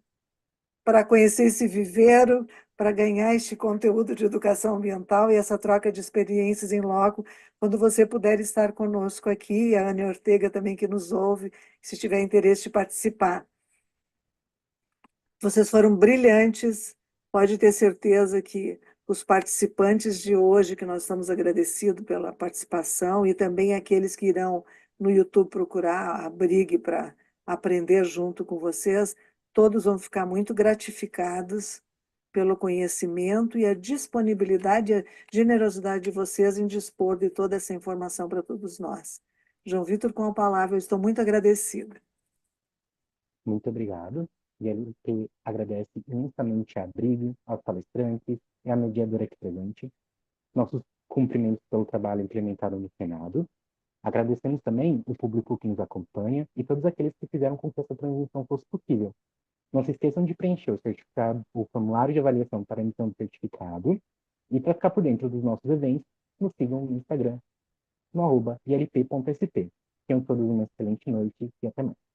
para conhecer esse viveiro, para ganhar este conteúdo de educação ambiental e essa troca de experiências em loco, quando você puder estar conosco aqui, a Ana Ortega também que nos ouve, se tiver interesse de participar. Vocês foram brilhantes, pode ter certeza que os participantes de hoje, que nós estamos agradecidos pela participação, e também aqueles que irão no YouTube procurar a Brigue para aprender junto com vocês, todos vão ficar muito gratificados pelo conhecimento e a disponibilidade e a generosidade de vocês em dispor de toda essa informação para todos nós. João Vitor, com a palavra, eu estou muito agradecida. Muito obrigado. E a LP agradece imensamente à Brigue, aos palestrantes e à mediadora aqui presente. Nossos cumprimentos pelo trabalho implementado no Senado. Agradecemos também o público que nos acompanha e todos aqueles que fizeram com que essa transmissão fosse possível. Não se esqueçam de preencher o certificado, o formulário de avaliação para emissão do certificado. E para ficar por dentro dos nossos eventos, nos sigam no Instagram, no @ilp.sp. Tenham todos uma excelente noite e até mais.